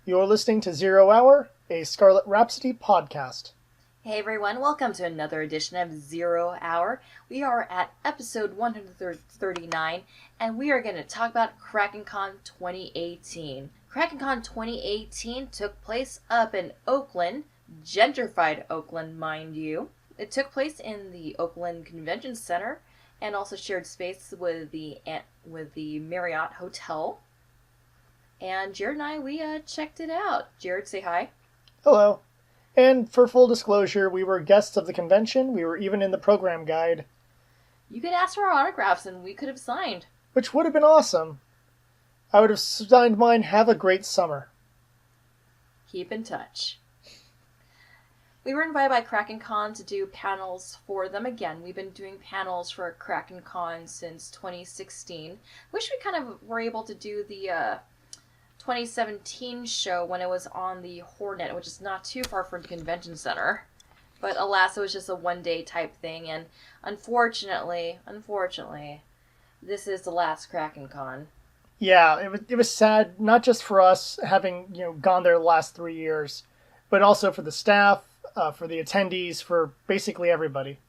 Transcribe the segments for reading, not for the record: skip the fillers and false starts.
You're listening to Zero Hour, a Scarlet Rhapsody podcast. Hey everyone, welcome to another edition of Zero Hour. We are at episode 139, and we are going to talk about Kraken Con 2018. Kraken Con 2018 took place up in Oakland, gentrified Oakland, mind you. It took place in the Oakland Convention Center, and also shared space with the Marriott Hotel. And Jared and I, we checked it out. Jared, say hi. Hello. And for full disclosure, we were guests of the convention. We were even in the program guide. You could ask for our autographs and we could have signed. Which would have been awesome. I would have signed mine, "Have a great summer." Keep in touch. We were invited by Kraken Con to do panels for them again. We've been doing panels for Kraken Con since 2016. Wish we kind of were able to do the 2017 show when it was on the Hornet, which is not too far from the convention center. But alas, it was just a one-day type thing, and unfortunately, this is the last Kraken Con. Yeah, it was sad, not just for us having gone there the last 3 years, but also for the staff, for the attendees, for basically everybody.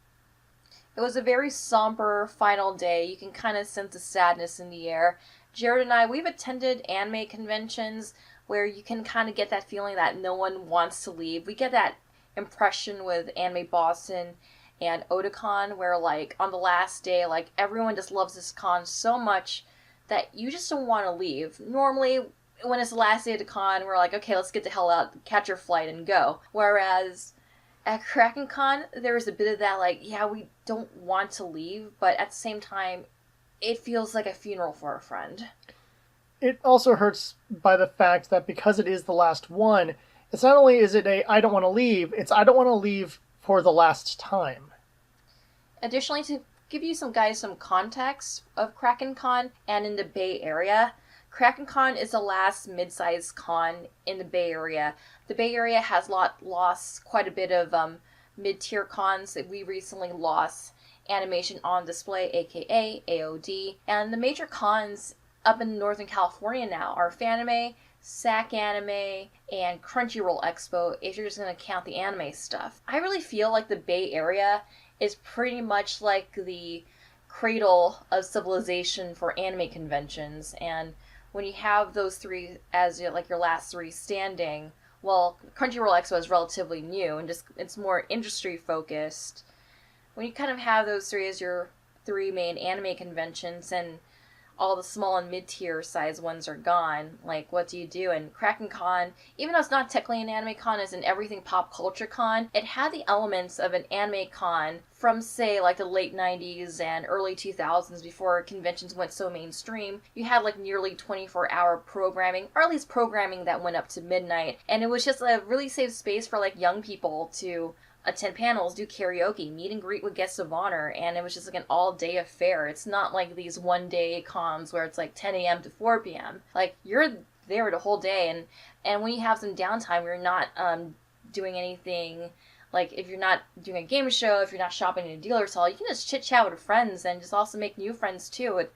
It was a very somber final day. You can kind of sense the sadness in the air. Jared and I, we've attended anime conventions where you can kind of get that feeling that no one wants to leave. We get that impression with Anime Boston and Otakon where, like, on the last day, like, everyone just loves this con so much that you just don't want to leave. Normally, when it's the last day of the con, we're like, okay, let's get the hell out, catch your flight, and go. Whereas at Kraken Con, there was a bit of that, like, yeah, we don't want to leave, but at the same time, it feels like a funeral for a friend. It also hurts by the fact that because it is the last one, it's not only is it I don't want to leave, it's I don't want to leave for the last time. Additionally, to give you some context of Kraken Con and in the Bay Area, Kraken Con is the last mid-sized con in the Bay Area. The Bay Area has lost quite a bit of mid-tier cons that we recently lost Animation on Display, aka AOD, and the major cons up in Northern California now are Fanime, SAC Anime, and Crunchyroll Expo, if you're just going to count the anime stuff. I really feel like the Bay Area is pretty much like the cradle of civilization for anime conventions, and when you have those three as your last three standing, well, Crunchyroll Expo is relatively new and just it's more industry focused. When you kind of have those three as your three main anime conventions and all the small and mid-tier size ones are gone, like, what do you do? And Kraken Con, even though it's not technically an anime con, it's an everything pop culture con, it had the elements of an anime con from, say, like the late 90s and early 2000s before conventions went so mainstream. You had like nearly 24-hour programming, or at least programming that went up to midnight, and it was just a really safe space for like young people to attend panels, do karaoke, meet and greet with guests of honor, and it was just like an all-day affair. It's not like these one-day cons where it's like 10 a.m. to 4 p.m. Like, you're there the whole day, and when you have some downtime, you're not doing anything, like, if you're not doing a game show, if you're not shopping in a dealer's hall, you can just chit-chat with friends and just also make new friends, too. It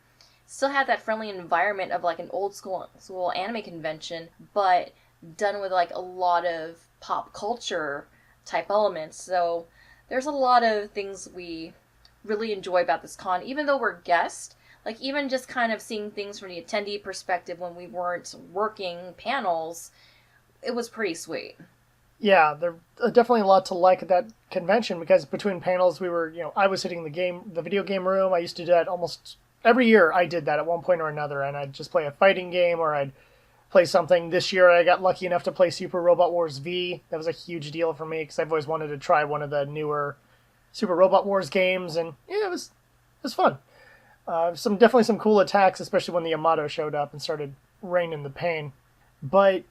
still had that friendly environment of, like, an old-school anime convention, but done with, like, a lot of pop culture type elements. So there's a lot of things we really enjoy about this con, even though we're guests. Like, even just kind of seeing things from the attendee perspective when we weren't working panels, it was pretty sweet. Yeah, there's definitely a lot to like at that convention because between panels we were, I was hitting the video game room. I used to do that almost every year. I did that at one point or another, and I'd just play a fighting game or I'd play something. This year I got lucky enough to play Super Robot Wars V. That was a huge deal for me because I've always wanted to try one of the newer Super Robot Wars games, and yeah, it was fun. Definitely some cool attacks, especially when the Yamato showed up and started raining the pain. But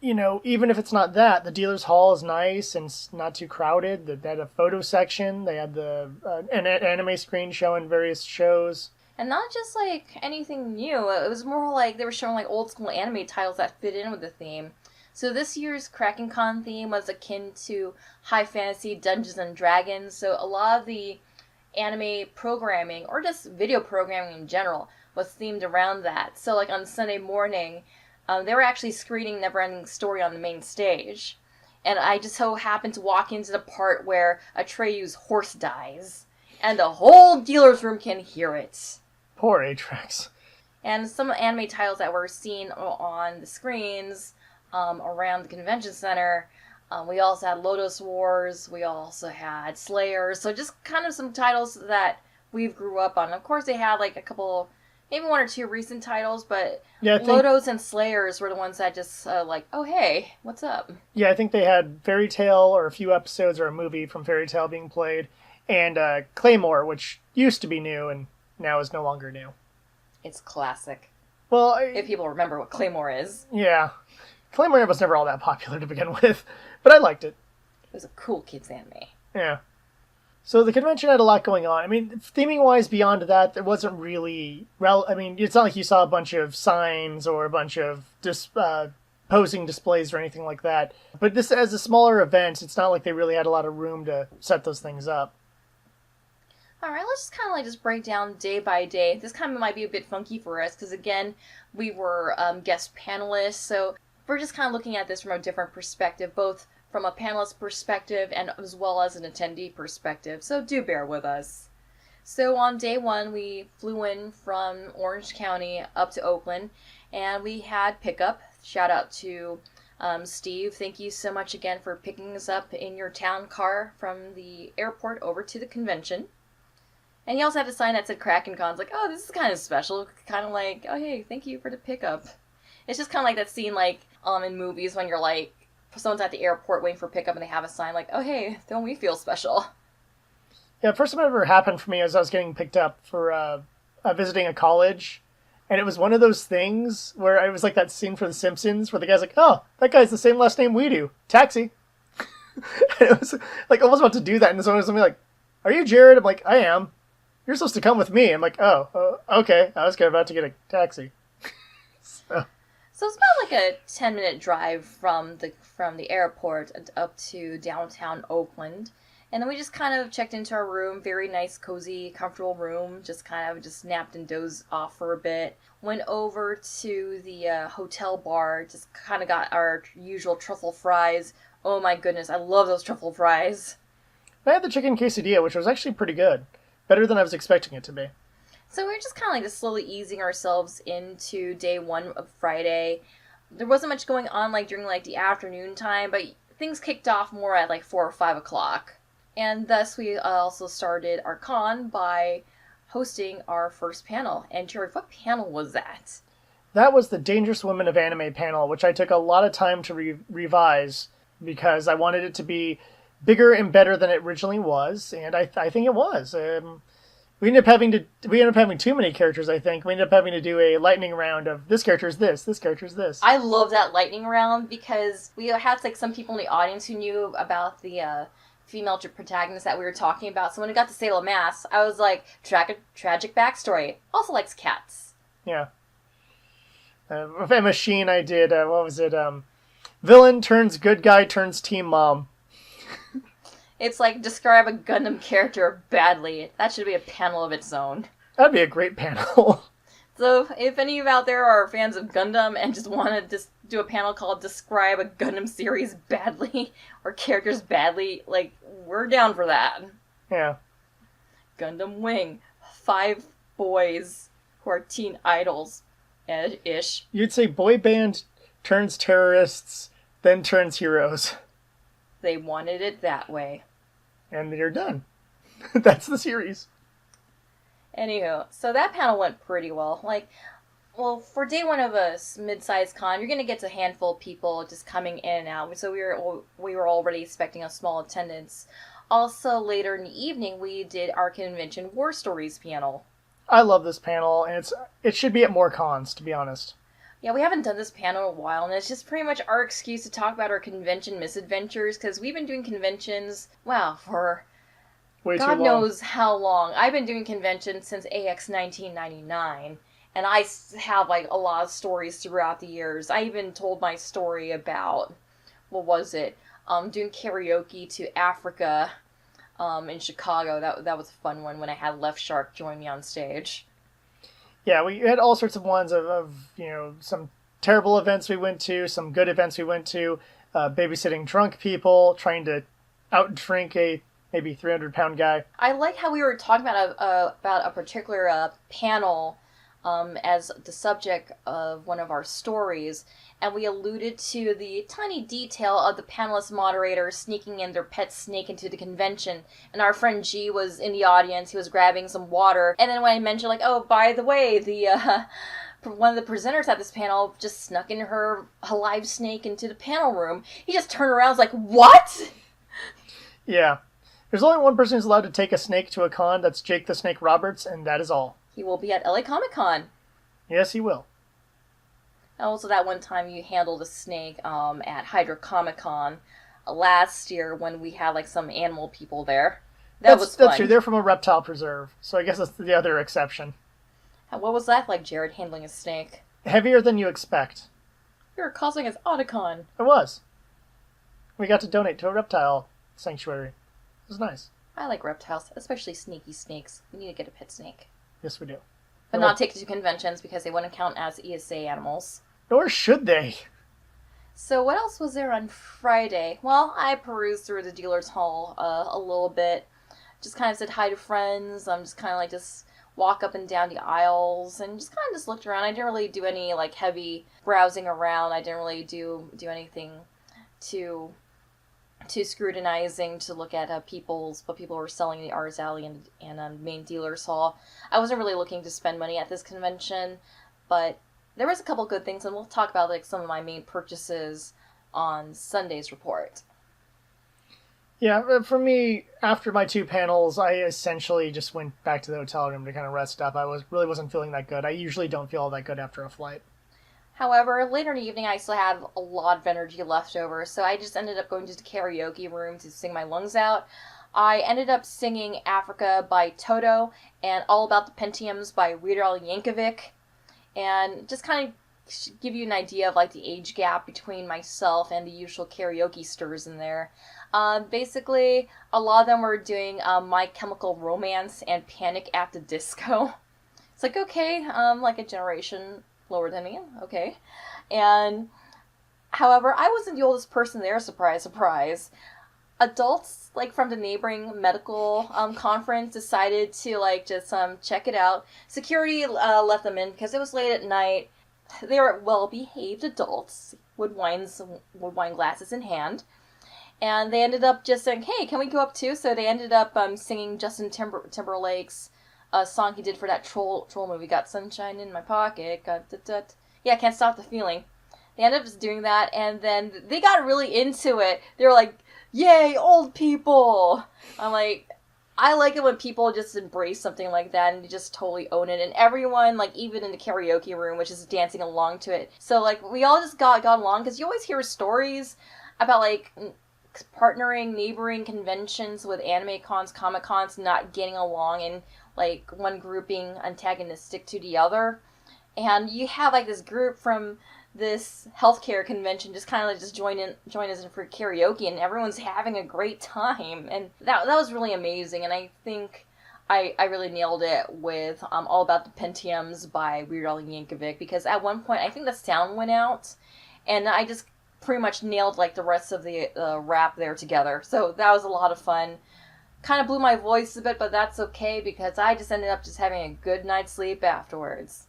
even if it's not that, the dealer's hall is nice and it's not too crowded. They had a photo section. They had an anime screen showing various shows. And not just, like, anything new. It was more like they were showing, like, old-school anime titles that fit in with the theme. So this year's Kraken Con theme was akin to high fantasy Dungeons and Dragons. So a lot of the anime programming, or just video programming in general, was themed around that. So, like, on Sunday morning, They were actually screening Neverending Story on the main stage. And I just so happened to walk into the part where Atreyu's horse dies. And the whole dealer's room can hear it. Poor Atrax. And some anime titles that were seen on the screens around the convention center. We also had Lotus Wars. We also had Slayer. So just kind of some titles that we've grew up on. Of course, they had like a couple, maybe one or two recent titles, but yeah, Lotus and Slayers were the ones that just like, oh hey, what's up? Yeah, I think they had Fairy Tail or a few episodes or a movie from Fairy Tail being played, and Claymore, which used to be new and now is no longer new. It's classic. Well, if people remember what Claymore is. Yeah. Claymore was never all that popular to begin with, but I liked it. It was a cool kids anime. Yeah. So the convention had a lot going on. I mean, theming-wise, beyond that, there wasn't really... I mean, it's not like you saw a bunch of signs or a bunch of posing displays or anything like that. But this, as a smaller event, it's not like they really had a lot of room to set those things up. Alright, let's just kind of just break down day by day. This kind of might be a bit funky for us, because again, we were guest panelists, so we're just kind of looking at this from a different perspective, both from a panelist perspective and as well as an attendee perspective, so do bear with us. So on day one, we flew in from Orange County up to Oakland, and we had pickup. Shout out to Steve. Thank you so much again for picking us up in your town car from the airport over to the convention. And he also had a sign that said Kraken Con. It's like, oh, this is kind of special. Kind of like, oh, hey, thank you for the pickup. It's just kind of like that scene, like, in movies when you're, like, someone's at the airport waiting for pickup and they have a sign like, oh, hey, don't we feel special? Yeah, first time it ever happened for me as I was getting picked up for visiting a college. And it was one of those things where it was like that scene for The Simpsons where the guy's like, oh, that guy's the same last name we do. Taxi. And it was like almost about to do that. And someone was like, are you Jared? I'm like, I am. You're supposed to come with me. I'm like, oh, okay. I was about to get a taxi. So it's about like a 10-minute drive from the airport up to downtown Oakland. And then we just kind of checked into our room. Very nice, cozy, comfortable room. Just kind of just napped and dozed off for a bit. Went over to the hotel bar. Just kind of got our usual truffle fries. Oh my goodness, I love those truffle fries. I had the chicken quesadilla, which was actually pretty good. Better than I was expecting it to be. So we're just kind of like just slowly easing ourselves into day one of Friday. There wasn't much going on like during like the afternoon time, but things kicked off more at like 4 or 5 o'clock. And thus we also started our con by hosting our first panel. And Jared, what panel was that? That was the Dangerous Women of Anime panel, which I took a lot of time to revise because I wanted it to be bigger and better than it originally was, and I think it was. We ended up having too many characters. I think we ended up having to do a lightning round of this character is this character is this. I love that lightning round because we had like some people in the audience who knew about the female protagonist that we were talking about. So when it got to Sailor Mass, I was like, tragic backstory. Also likes cats. Yeah. With a machine, I did. What was it? Villain turns good guy turns team mom. It's like, describe a Gundam character badly. That should be a panel of its own. That'd be a great panel. So, if any of you out there are fans of Gundam and just want to just do a panel called Describe a Gundam Series Badly, or Characters Badly, like, we're down for that. Yeah. Gundam Wing. 5 boys who are teen idols. Ish. You'd say boy band turns terrorists, then turns heroes. They wanted it that way. And they're done. That's the series. Anywho, so that panel went pretty well. For day one of a mid-sized con, you're going to get a handful of people just coming in and out. So we were already expecting a small attendance. Also, later in the evening, we did our convention War Stories panel. I love this panel, and it should be at more cons, to be honest. Yeah, we haven't done this panel in a while, and it's just pretty much our excuse to talk about our convention misadventures, because we've been doing conventions, for way God too long. knows how long. I've been doing conventions since AX 1999, and I have, a lot of stories throughout the years. I even told my story about, doing karaoke to Africa in Chicago. That was a fun one when I had Left Shark join me on stage. Yeah, we had all sorts of ones of some terrible events we went to, some good events we went to, babysitting drunk people, trying to out-drink a maybe 300-pound guy. I like how we were talking about a particular panel as the subject of one of our stories, and we alluded to the tiny detail of the panelist moderators sneaking in their pet snake into the convention, and our friend G was in the audience. He was grabbing some water, and then when I mentioned, like, oh, by the way, the one of the presenters at this panel just snuck in her live snake into the panel room, he just turned around and was like, what? Yeah. There's only one person who's allowed to take a snake to a con. That's Jake the Snake Roberts, and that is all. He will be at LA Comic Con. Yes, he will. Also, that one time you handled a snake at Hydra Comic Con last year when we had like some animal people there. That was fun. That's true. They're from a reptile preserve, so I guess that's the other exception. What was that like, Jared, handling a snake? Heavier than you expect. You were causing us Otacon. It was. We got to donate to a reptile sanctuary. It was nice. I like reptiles, especially sneaky snakes. We need to get a pet snake. Yes, we do. But not take it to conventions because they wouldn't count as ESA animals. Nor should they. So what else was there on Friday? Well, I perused through the dealer's hall a little bit. Just kind of said hi to friends. I'm just kind of like just walk up and down the aisles and just kind of just looked around. I didn't really do any like heavy browsing around. I didn't really do anything too scrutinizing to look at what people were selling in the Arts Alley and main dealer's hall. I wasn't really looking to spend money at this convention, but there was a couple good things, and we'll talk about like some of my main purchases on Sunday's report. Yeah, for me, after my 2 panels, I essentially just went back to the hotel room to kind of rest up. I really wasn't feeling that good. I usually don't feel all that good after a flight. However, later in the evening, I still had a lot of energy left over, so I just ended up going to the karaoke room to sing my lungs out. I ended up singing Africa by Toto and All About the Pentiums by Weird Al Yankovic, and just kind of give you an idea of like the age gap between myself and the usual karaoke sters in there. Basically, a lot of them were doing My Chemical Romance and Panic at the Disco. It's like, okay, like a generation lower than me, okay. And, however, I wasn't the oldest person there, surprise, surprise. Adults, like, from the neighboring medical conference decided to, like, just check it out. Security let them in because it was late at night. They were well-behaved adults with wine glasses in hand. And they ended up just saying, hey, can we go up too? So they ended up singing Justin Timberlake's song he did for that troll movie, Got Sunshine in My Pocket, yeah, Can't Stop the Feeling. They ended up just doing that, and then they got really into it. They were like, yay, old people! I'm like, I like it when people just embrace something like that and just totally own it, and everyone, like, even in the karaoke room, which is dancing along to it. So, like, we all just got along, because you always hear stories about, like, partnering neighboring conventions with anime cons, comic cons, not getting along, and like one group being antagonistic to the other. And you have like this group from this healthcare convention just kind of like just join us in for karaoke, and everyone's having a great time, and that was really amazing. And I think I really nailed it with All About the Pentiums by Weird Al Yankovic, because at one point I think the sound went out, and I just pretty much nailed like the rest of the rap there together. So that was a lot of fun. Kind of blew my voice a bit, but that's okay because I just ended up just having a good night's sleep afterwards.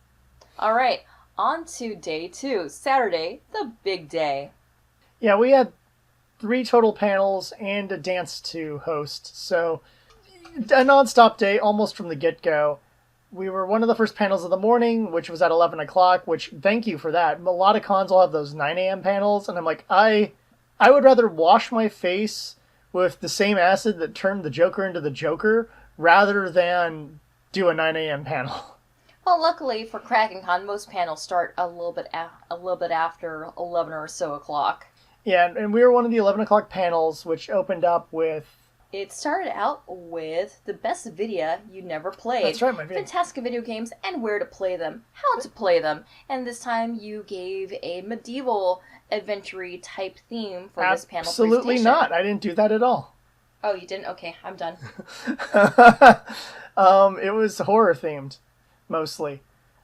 Alright, on to day 2, Saturday, the big day. Yeah, we had 3 total panels and a dance to host, so a non-stop day almost from the get-go. We were one of the first panels of the morning, which was at 11 o'clock, which, thank you for that. A lot of cons will have those 9 a.m. panels, and I'm like, I would rather wash my face with the same acid that turned the Joker into the Joker, rather than do a 9 a.m. panel. Well, luckily for Kraken Con, most panels start a little bit after 11 or so o'clock. Yeah, and we were one of the 11 o'clock panels, which opened up with... It started out with the best video you never played. That's right, my video. Fantastic video games and where to play them, how to play them. And this time you gave a medieval adventure type theme for this panel presentation. Absolutely not. I didn't do that at all. Oh, you didn't? Okay, I'm done. It was horror themed, mostly.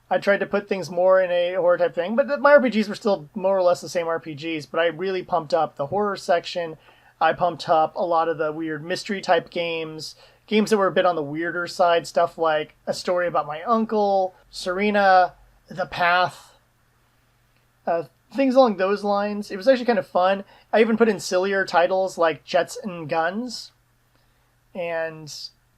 I tried to put things more in a horror type thing, but my RPGs were still more or less the same RPGs. But I really pumped up the horror section. I pumped up a lot of the weird mystery type games, games that were a bit on the weirder side, stuff like A Story About My Uncle, Serena, The Path, things along those lines. It was actually kind of fun. I even put in sillier titles like Jets and Guns, and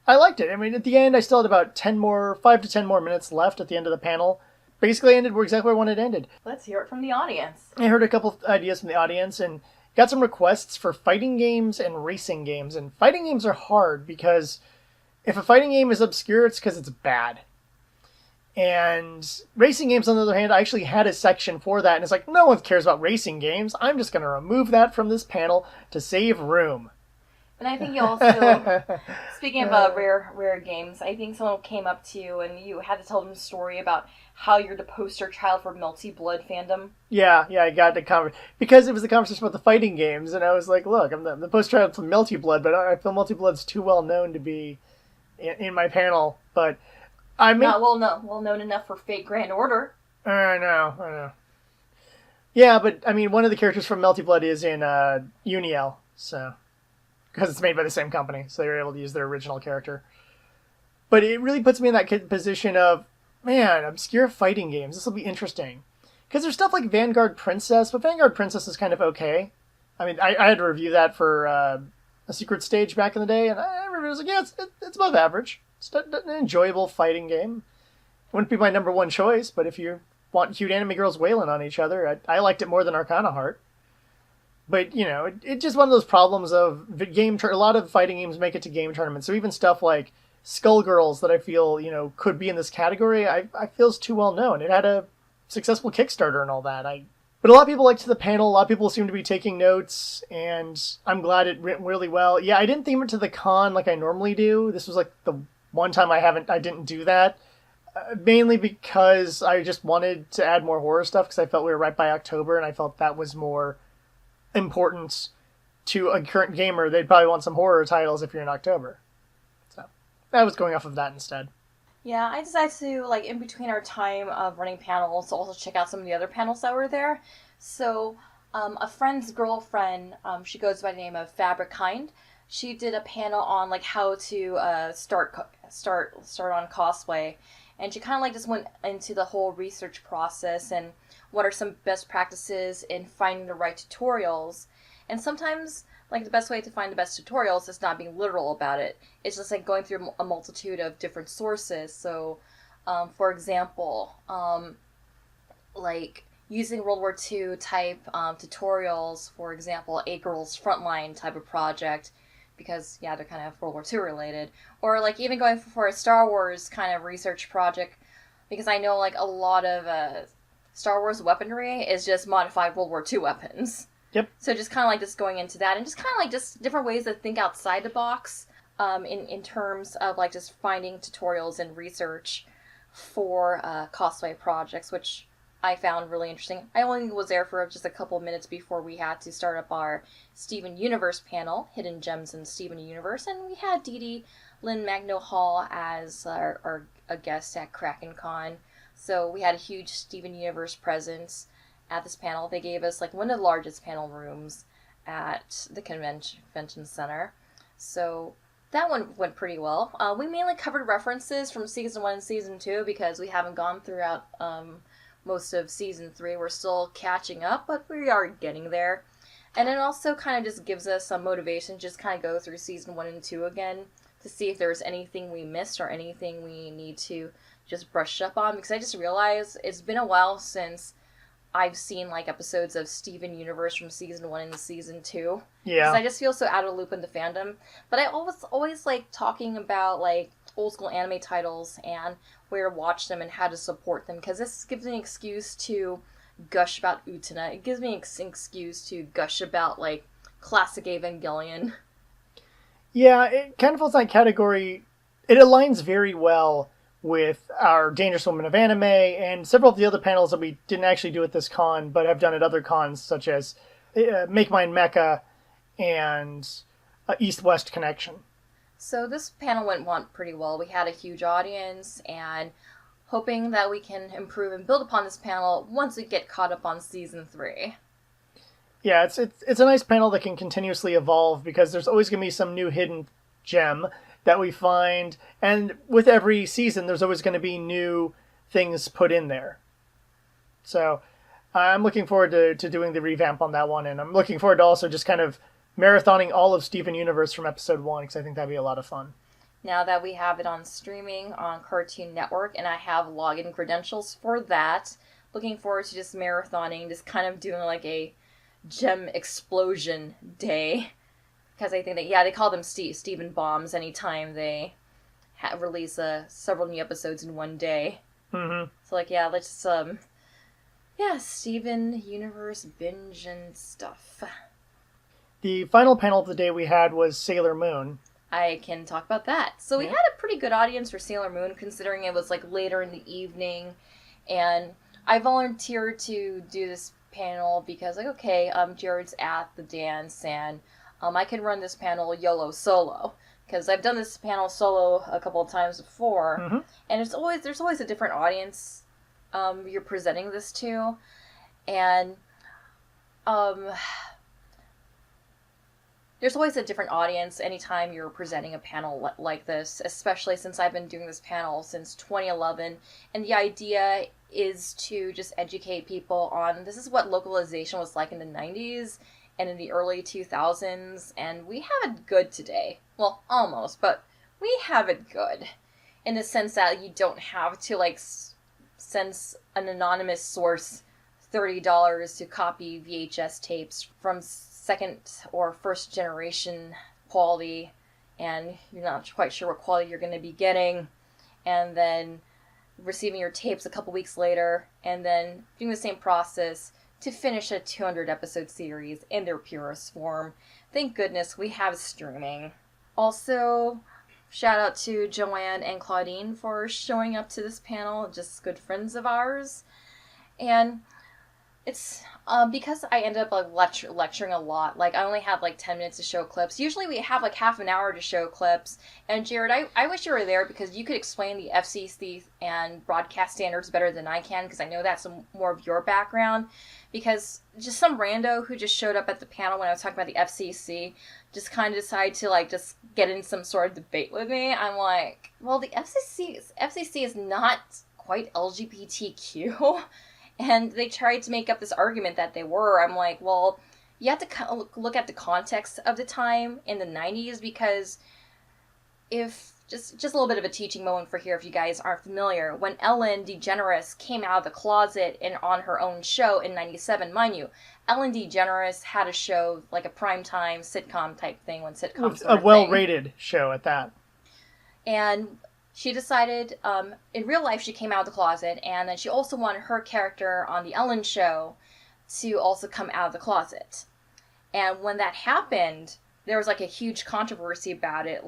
I liked it. I mean, at the end, I still had about 5 to 10 more minutes left at the end of the panel. Basically, ended where exactly where I wanted it ended. Let's hear it from the audience. I heard a couple of ideas from the audience and got some requests for fighting games and racing games. And fighting games are hard because if a fighting game is obscure, it's because it's bad. And racing games, on the other hand, I actually had a section for that. And it's like, no one cares about racing games. I'm just going to remove that from this panel to save room. And I think you also, speaking of rare games, I think someone came up to you and you had to tell them a story about how you're the poster child for Melty Blood fandom. Yeah, I got the conversation. Because it was the conversation about the fighting games, and I was like, look, I'm the poster child for Melty Blood, but I feel Melty Blood's too well known to be in my panel. But I'm not well known enough for Fate Grand Order. I know. Yeah, but I mean, one of the characters from Melty Blood is in Uniel, so... because it's made by the same company, so they were able to use their original character. But it really puts me in that position of, man, obscure fighting games. This will be interesting. Because there's stuff like Vanguard Princess, but Vanguard Princess is kind of okay. I mean, I had to review that for a secret stage back in the day, and I was like, yeah, it's above average. It's an enjoyable fighting game. Wouldn't be my number one choice, but if you want cute anime girls wailing on each other, I liked it more than Arcana Heart. But, you know, it's just one of those problems of a lot of fighting games make it to game tournaments. So even stuff like Skullgirls that I feel, you know, could be in this category, I feel is too well known. It had a successful Kickstarter and all that. But a lot of people liked the panel. A lot of people seem to be taking notes, and I'm glad it went really well. Yeah, I didn't theme it to the con like I normally do. This was like the one time I didn't do that. Mainly because I just wanted to add more horror stuff because I felt we were right by October, and I felt that was more important to a current gamer. They'd probably want some horror titles if you're in October. So I was going off of that instead. Yeah, I decided to, like, in between our time of running panels, to also check out some of the other panels that were there. So, a friend's girlfriend, she goes by the name of Fabrickind. She did a panel on, like, how to start on cosplay. And she kind of, like, just went into the whole research process and what are some best practices in finding the right tutorials. And sometimes, like, the best way to find the best tutorials is not being literal about it. It's just, like, going through a multitude of different sources. So, for example, like, using World War II type tutorials, for example, A Girl's Frontline type of project, because, yeah, they're kind of World War II related. Or, like, even going for a Star Wars kind of research project, because I know, like, a lot of Star Wars weaponry is just modified World War II weapons. Yep. So just kind of like just going into that and just kind of like just different ways to think outside the box in terms of like just finding tutorials and research for cosplay projects, which I found really interesting. I only was there for just a couple of minutes before we had to start up our Steven Universe panel, Hidden Gems in Steven Universe, and we had Dee Dee Lynn Magno Hall as a guest at Kraken Con. So we had a huge Steven Universe presence at this panel. They gave us like one of the largest panel rooms at the convention center. So that one went pretty well. We mainly covered references from Season 1 and Season 2 because we haven't gone throughout most of Season 3. We're still catching up, but we are getting there. And it also kind of just gives us some motivation to just kind of go through Season 1 and 2 again to see if there's anything we missed or anything we need to just brush up on, because I just realized it's been a while since I've seen like episodes of Steven Universe from Season 1 and Season 2. Yeah. Because I just feel so out of the loop in the fandom. But I always like talking about like old school anime titles and where to watch them and how to support them, because this gives me an excuse to gush about Utena. It gives me an excuse to gush about like classic Evangelion. Yeah, it kind of falls in that category. It aligns very well with our Dangerous Woman of Anime and several of the other panels that we didn't actually do at this con, but have done at other cons, such as Make Mine Mecha and East-West Connection. So this panel went pretty well. We had a huge audience, and hoping that we can improve and build upon this panel once we get caught up on season 3. Yeah, it's a nice panel that can continuously evolve because there's always going to be some new hidden gem that we find, and with every season there's always going to be new things put in there. So I'm looking forward to doing the revamp on that one, and I'm looking forward to also just kind of marathoning all of Steven Universe from episode 1 because I think that'd be a lot of fun. Now that we have it on streaming on Cartoon Network and I have login credentials for that, looking forward to just marathoning, just kind of doing like a gem explosion day. Because I think that, they call them Steven Bombs anytime they release several new episodes in one day. Mm-hmm. So let's Steven Universe binge and stuff. The final panel of the day we had was Sailor Moon. I can talk about that. So we had a pretty good audience for Sailor Moon, considering it was later in the evening, and I volunteered to do this panel because Jared's at the dance, and I can run this panel YOLO solo because I've done this panel solo a couple of times before, and there's always a different audience you're presenting this to, and there's always a different audience anytime you're presenting a panel like this, especially since I've been doing this panel since 2011. And the idea is to just educate people on this is what localization was like in the 90s and in the early 2000s. And we have it good today. Well, almost, but we have it good. In the sense that you don't have to, send an anonymous source $30 to copy VHS tapes from second or first generation quality, and you're not quite sure what quality you're going to be getting, and then receiving your tapes a couple weeks later, and then doing the same process to finish a 200 episode series in their purest form. Thank goodness we have streaming. Also, shout out to Joanne and Claudine for showing up to this panel, just good friends of ours. And it's because I ended up lecturing a lot. I only had 10 minutes to show clips. Usually we have half an hour to show clips. And Jared, I wish you were there because you could explain the FCC and broadcast standards better than I can, because I know that's more of your background. Because just some rando who just showed up at the panel when I was talking about the FCC just kind of decided to just get in some sort of debate with me. I'm like, well, the FCC is not quite LGBTQ. And they tried to make up this argument that they were. I'm like, well, you have to look at the context of the time in the 90s, because if just a little bit of a teaching moment for here if you guys aren't familiar. When Ellen DeGeneres came out of the closet and on her own show in 97, mind you, Ellen DeGeneres had a show, a primetime sitcom type thing when sitcoms were a well-rated show at that. And she decided, in real life, she came out of the closet, and then she also wanted her character on the Ellen show to also come out of the closet. And when that happened, there was, a huge controversy about it.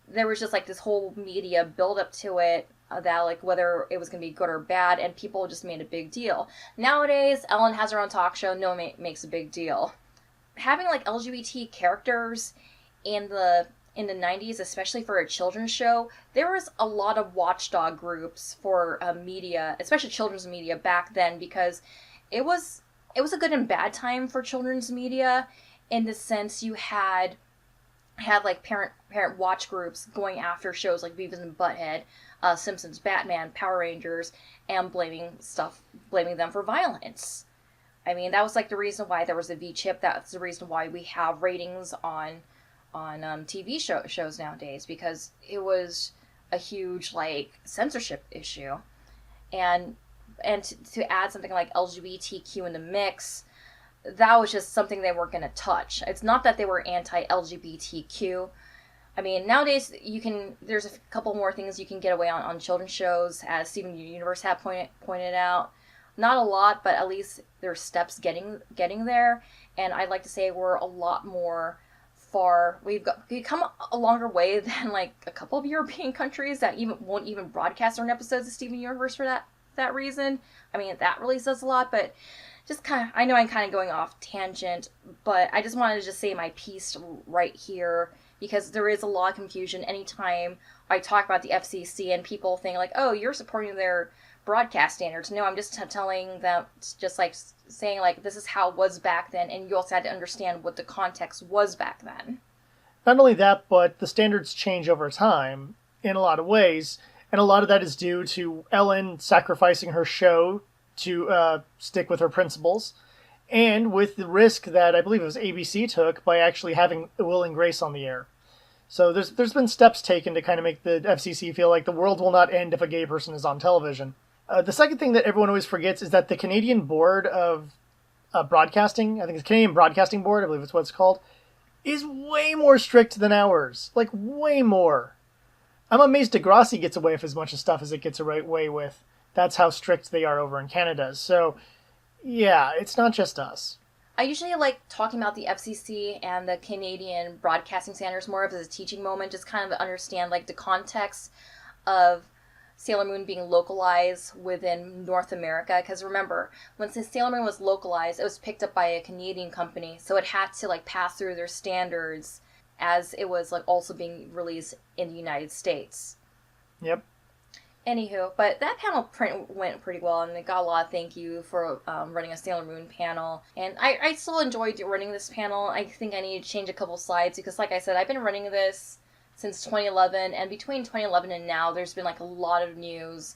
There was just, this whole media build-up to it, that, whether it was going to be good or bad, and people just made a big deal. Nowadays, Ellen has her own talk show, no one makes a big deal. Having, LGBT characters in the 90s, especially for a children's show, there was a lot of watchdog groups for media, especially children's media back then, because it was a good and bad time for children's media, in the sense you had parent watch groups going after shows like Beavis and Butthead, Simpsons, Batman, Power Rangers, and blaming them for violence. I mean, that was the reason why there was a V-chip. That's the reason why we have ratings on TV shows nowadays, because it was a huge censorship issue, and to add something like LGBTQ in the mix, that was just something they weren't going to touch. It's not that they were anti-LGBTQ. I mean, nowadays there's a couple more things you can get away on children's shows, as Steven Universe had pointed out. Not a lot, but at least there's steps getting there, and I'd like to say we're a lot more far. We've come a longer way than a couple of European countries that won't even broadcast their episodes of Steven Universe for that reason. I mean, that really says a lot, but just I know I'm kind of going off tangent, but I just wanted to just say my piece right here, because there is a lot of confusion anytime I talk about the FCC and people think like, oh, you're supporting their broadcast standards. No, I'm just telling them, just like saying like, this is how it was back then, and you also had to understand what the context was back then. Not only that, but the standards change over time in a lot of ways, and a lot of that is due to Ellen sacrificing her show to stick with her principles, and with the risk that I believe it was ABC took by actually having Will and Grace on the air. So there's been steps taken to kind of make the FCC feel like the world will not end if a gay person is on television. The second thing that everyone always forgets is that the Canadian Board of Broadcasting, I think it's Canadian Broadcasting Board, I believe it's what it's called, is way more strict than ours. Like, way more. I'm amazed Degrassi gets away with as much stuff as it gets away with. That's how strict they are over in Canada. So, yeah, it's not just us. I usually like talking about the FCC and the Canadian Broadcasting Standards more of as a teaching moment, just kind of understand like the context of Sailor Moon being localized within North America. Because remember, when Sailor Moon was localized, it was picked up by a Canadian company, so it had to like pass through their standards as it was like also being released in the United States. Yep. Anywho, but that panel print went pretty well, and it got a lot of thank you for running a Sailor Moon panel. And I still enjoyed running this panel. I think I need to change a couple slides because, like I said, I've been running this since 2011, and between 2011 and now, there's been like a lot of news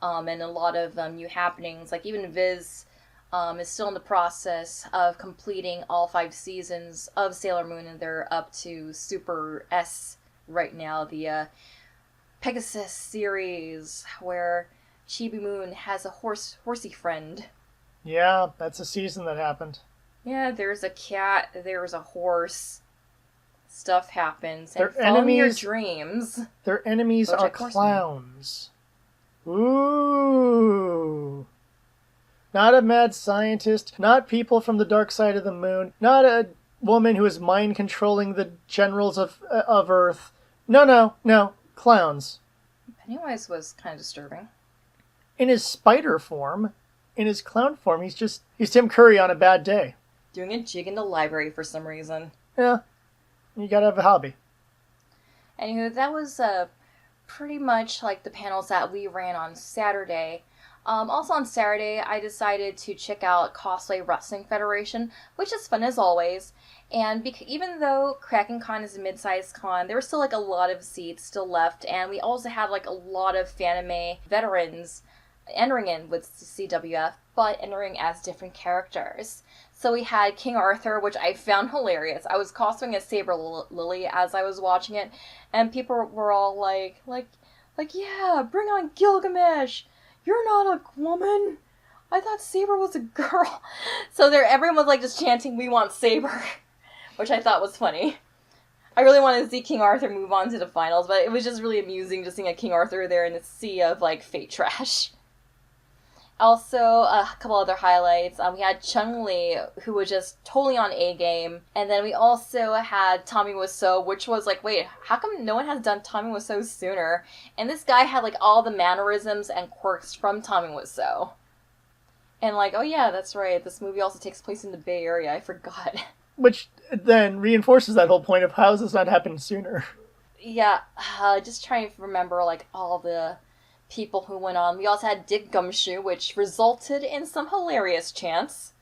and a lot of new happenings. Like even Viz is still in the process of completing all 5 seasons of Sailor Moon, and they're up to Super S right now, the Pegasus series, where Chibi Moon has a horsey friend. Yeah, that's a season that happened. Yeah, there's a cat, there's a horse. Stuff happens. And their enemies, your dreams. Their enemies are clowns. Ooh. Not a mad scientist, not people from the dark side of the moon, not a woman who is mind controlling the generals of Earth. No. Clowns. Pennywise was kind of disturbing. In his spider form, in his clown form, he's Tim Curry on a bad day. Doing a jig in the library for some reason. Yeah. You gotta have a hobby. Anywho, that was pretty much like the panels that we ran on Saturday. Also on Saturday, I decided to check out Cosplay Wrestling Federation, which is fun as always. And even though Kraken Con is a mid-sized con, there were still like a lot of seats still left, and we also had like a lot of Fanime veterans entering in with CWF, but entering as different characters. So we had King Arthur, which I found hilarious. I was cosplaying as Saber Lily as I was watching it, and people were all like, yeah, bring on Gilgamesh. You're not a woman. I thought Saber was a girl. So everyone was like just chanting, we want Saber, which I thought was funny. I really wanted to see King Arthur move on to the finals, but it was just really amusing just seeing a King Arthur there in a sea of like fate trash. Also, a couple other highlights. We had Chung-Li, who was just totally on A-game. And then we also had Tommy Wiseau, which was like, wait, how come no one has done Tommy Wiseau sooner? And this guy had like all the mannerisms and quirks from Tommy Wiseau. And like, oh yeah, that's right, this movie also takes place in the Bay Area, I forgot. Which then reinforces that whole point of how has this not happened sooner? Yeah, just trying to remember like all the people who went on. We also had Dick Gumshoe, which resulted in some hilarious chants.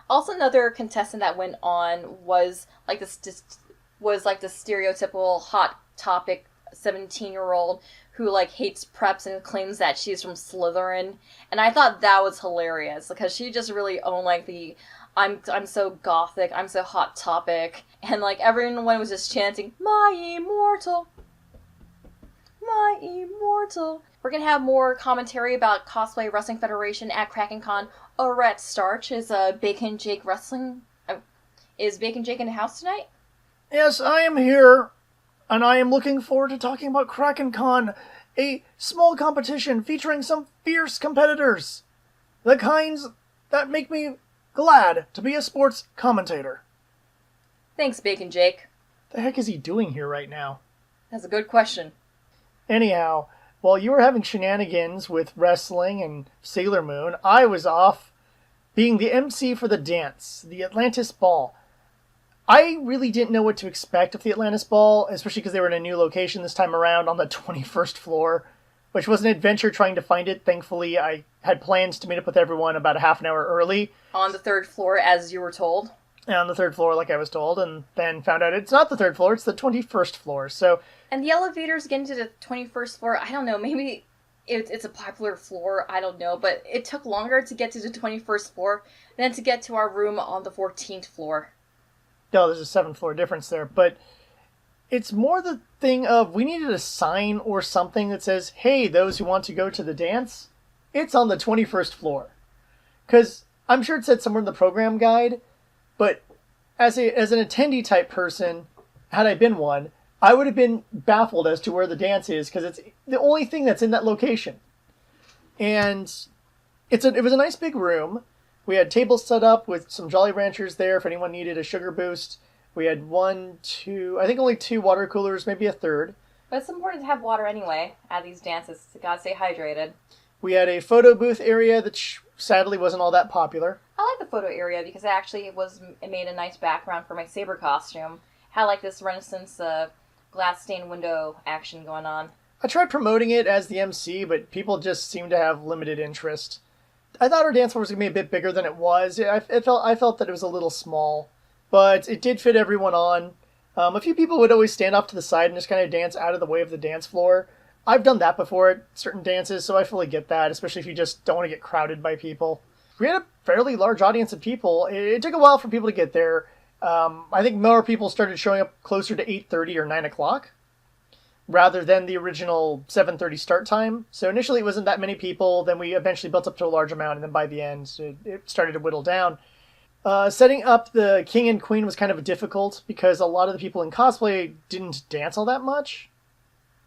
Also, another contestant that went on was like the stereotypical hot topic 17-year-old who like hates preps and claims that she's from Slytherin, and I thought that was hilarious because she just really owned like the I'm so gothic, I'm so hot topic, and like everyone was just chanting my immortal. My immortal. We're going to have more commentary about Cosplay Wrestling Federation at Kraken Con over at Starch. Is Bacon Jake Wrestling... is Bacon Jake in the house tonight? Yes, I am here, and I am looking forward to talking about Kraken Con, a small competition featuring some fierce competitors. The kinds that make me glad to be a sports commentator. Thanks, Bacon Jake. The heck is he doing here right now? That's a good question. Anyhow, while you were having shenanigans with wrestling and Sailor Moon, I was off being the MC for the dance, the Atlantis Ball. I really didn't know what to expect of the Atlantis Ball, especially because they were in a new location this time around on the 21st floor, which was an adventure trying to find it. Thankfully, I had plans to meet up with everyone about a half an hour early. On the 3rd floor, as you were told? On the 3rd floor, like I was told, and then found out it's not the 3rd floor, it's the 21st floor, so... And the elevators getting to the 21st floor, I don't know, maybe it's a popular floor, I don't know, but it took longer to get to the 21st floor than to get to our room on the 14th floor. No, there's a 7th floor difference there, but it's more the thing of we needed a sign or something that says, hey, those who want to go to the dance, it's on the 21st floor. Because I'm sure it said somewhere in the program guide, but as an attendee type person, had I been one, I would have been baffled as to where the dance is, because it's the only thing that's in that location. And it was a nice big room. We had tables set up with some Jolly Ranchers there if anyone needed a sugar boost. We had I think only 2 water coolers, maybe a third. But it's important to have water anyway at these dances. You gotta stay hydrated. We had a photo booth area that sadly wasn't all that popular. I like the photo area because it made a nice background for my saber costume. Had like this Renaissance glass stained window action going on. I tried promoting it as the MC, but people just seemed to have limited interest. I thought our dance floor was going to be a bit bigger than it was. I felt that it was a little small, but it did fit everyone on. A few people would always stand off to the side and just kind of dance out of the way of the dance floor. I've done that before at certain dances, so I fully get that, especially if you just don't want to get crowded by people. We had a fairly large audience of people. It took a while for people to get there. I think more people started showing up closer to 8:30 or 9 o'clock, rather than the original 7:30 start time. So initially it wasn't that many people, then we eventually built up to a large amount, and then by the end it started to whittle down. Setting up the king and queen was kind of difficult, because a lot of the people in cosplay didn't dance all that much.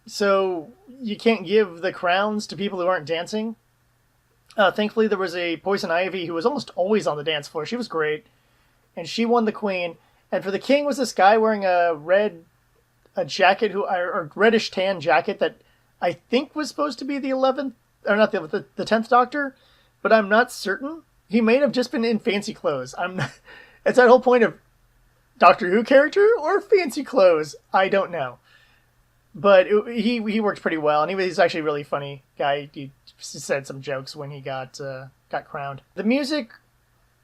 So you can't give the crowns to people who aren't dancing. Thankfully there was a Poison Ivy who was almost always on the dance floor. She was great, and she won the queen. And for the king was this guy wearing a jacket, or reddish tan jacket that I think was supposed to be the 11th, or not the 10th Doctor, but I'm not certain. He may have just been in fancy clothes. It's that whole point of Doctor Who character or fancy clothes. I don't know. But he worked pretty well, and he was actually a really funny guy. He said some jokes when he got crowned. The music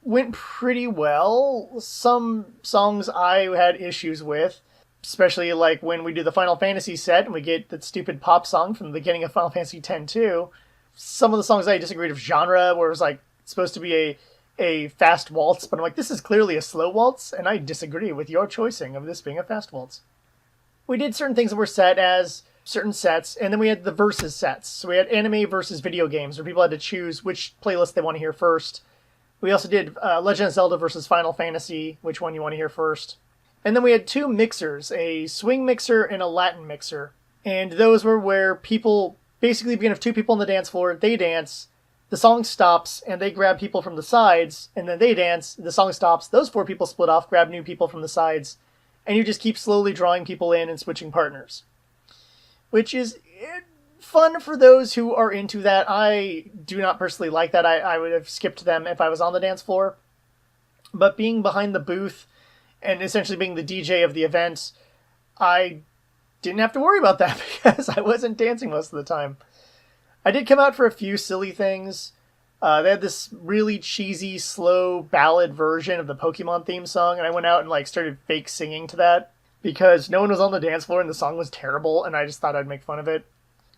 went pretty well. Some songs I had issues with, especially like when we do the Final Fantasy set and we get that stupid pop song from the beginning of Final Fantasy X-2. Some of the songs I disagreed with genre, where it was like supposed to be a fast waltz, but I'm like, this is clearly a slow waltz, and I disagree with your choicing of this being a fast waltz. We did certain things that were set as certain sets, and then we had the versus sets. So we had anime versus video games, where people had to choose which playlist they want to hear first. We also did Legend of Zelda versus Final Fantasy, which one you want to hear first. And then we had 2 mixers, a swing mixer and a Latin mixer. And those were where people basically begin with 2 people on the dance floor, they dance, the song stops, and they grab people from the sides, and then they dance, the song stops, those 4 people split off, grab new people from the sides, and you just keep slowly drawing people in and switching partners. Which is fun for those who are into that. I do not personally like that. I would have skipped them if I was on the dance floor. But being behind the booth and essentially being the DJ of the event, I didn't have to worry about that because I wasn't dancing most of the time. I did come out for a few silly things. They had this really cheesy, slow ballad version of the Pokemon theme song, and I went out and started fake singing to that because no one was on the dance floor and the song was terrible, and I just thought I'd make fun of it.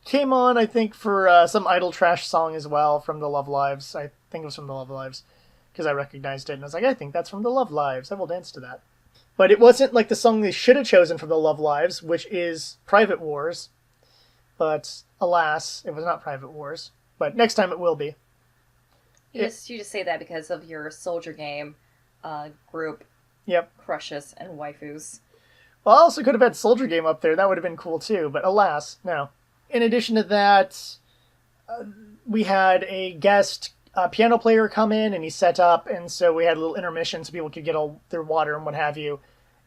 Came on, I think, for some Idle Trash song as well from the Love Lives. I think it was from the Love Lives because I recognized it, and I was like, I think that's from the Love Lives. I will dance to that. But it wasn't like the song they should have chosen from the Love Lives, which is Private Wars. But alas, it was not Private Wars. But next time it will be. You just say that because of your Soldier Game group. Yep. Crushes and waifus. Well, I also could have had Soldier Game up there. That would have been cool too. But alas, no. In addition to that, we had a guest piano player come in and he set up. And so we had a little intermission so people could get all their water and what have you.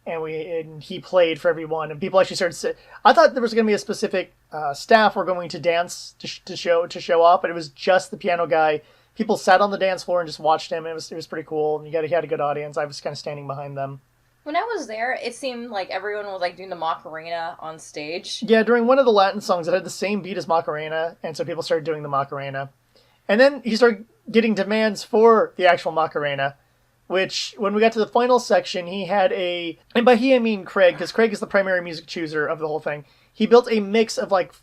And he played for everyone. And people actually started I thought there was going to be a specific staff were going to dance to show up. But it was just the piano guy. People sat on the dance floor and just watched him. It was pretty cool. He had a good audience. I was kind of standing behind them. When I was there, it seemed like everyone was like doing the Macarena on stage. Yeah, during one of the Latin songs, it had the same beat as Macarena, and so people started doing the Macarena. And then he started getting demands for the actual Macarena, which, when we got to the final section, he had a... And by he, I mean Craig, because Craig is the primary music chooser of the whole thing. He built a mix of, like,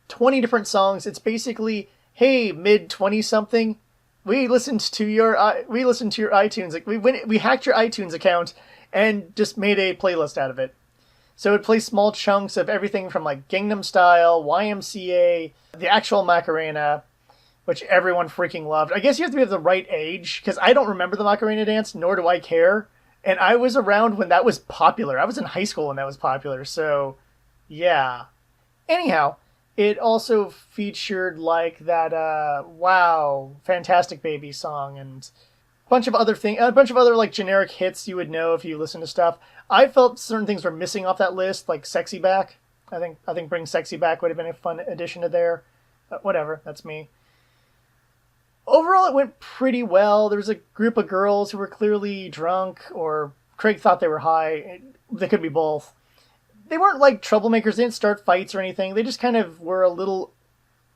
20 different songs. It's basically, hey, mid-20-something, we listened to your iTunes. Like, we hacked your iTunes account and just made a playlist out of it. So it plays small chunks of everything from, like, Gangnam Style, YMCA, the actual Macarena, which everyone freaking loved. I guess you have to be of the right age, because I don't remember the Macarena dance, nor do I care. And I was around when that was popular. I was in high school when that was popular, so yeah. Anyhow, it also featured, like, that, wow, Fantastic Baby song, and a bunch of other, like, generic hits you would know if you listen to stuff. I felt certain things were missing off that list, like Sexy Back. I think Bring Sexy Back would have been a fun addition to there. Whatever, that's me. Overall, it went pretty well. There was a group of girls who were clearly drunk, or Craig thought they were high. They could be both. They weren't like troublemakers. They didn't start fights or anything. They just kind of were a little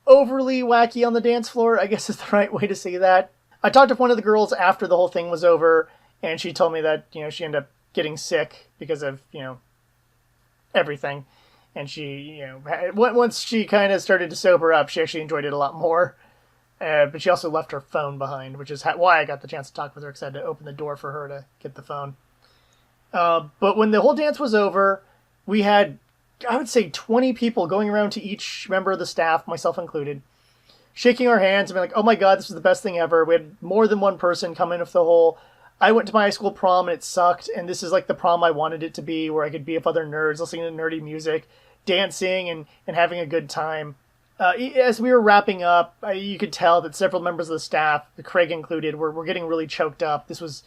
overly wacky on the dance floor, I guess is the right way to say that. I talked to one of the girls after the whole thing was over, and she told me that, she ended up getting sick because of, everything. And she, once she kind of started to sober up, she actually enjoyed it a lot more. But she also left her phone behind, which is why I got the chance to talk with her, because I had to open the door for her to get the phone. But when the whole dance was over, we had, I would say, 20 people going around to each member of the staff, myself included, shaking our hands and being like, oh my god, this was the best thing ever. We had more than one person come in with the whole, I went to my high school prom and it sucked, and this is like the prom I wanted it to be, where I could be with other nerds, listening to nerdy music, dancing, and having a good time. As we were wrapping up, you could tell that several members of the staff, Craig included, were getting really choked up. This was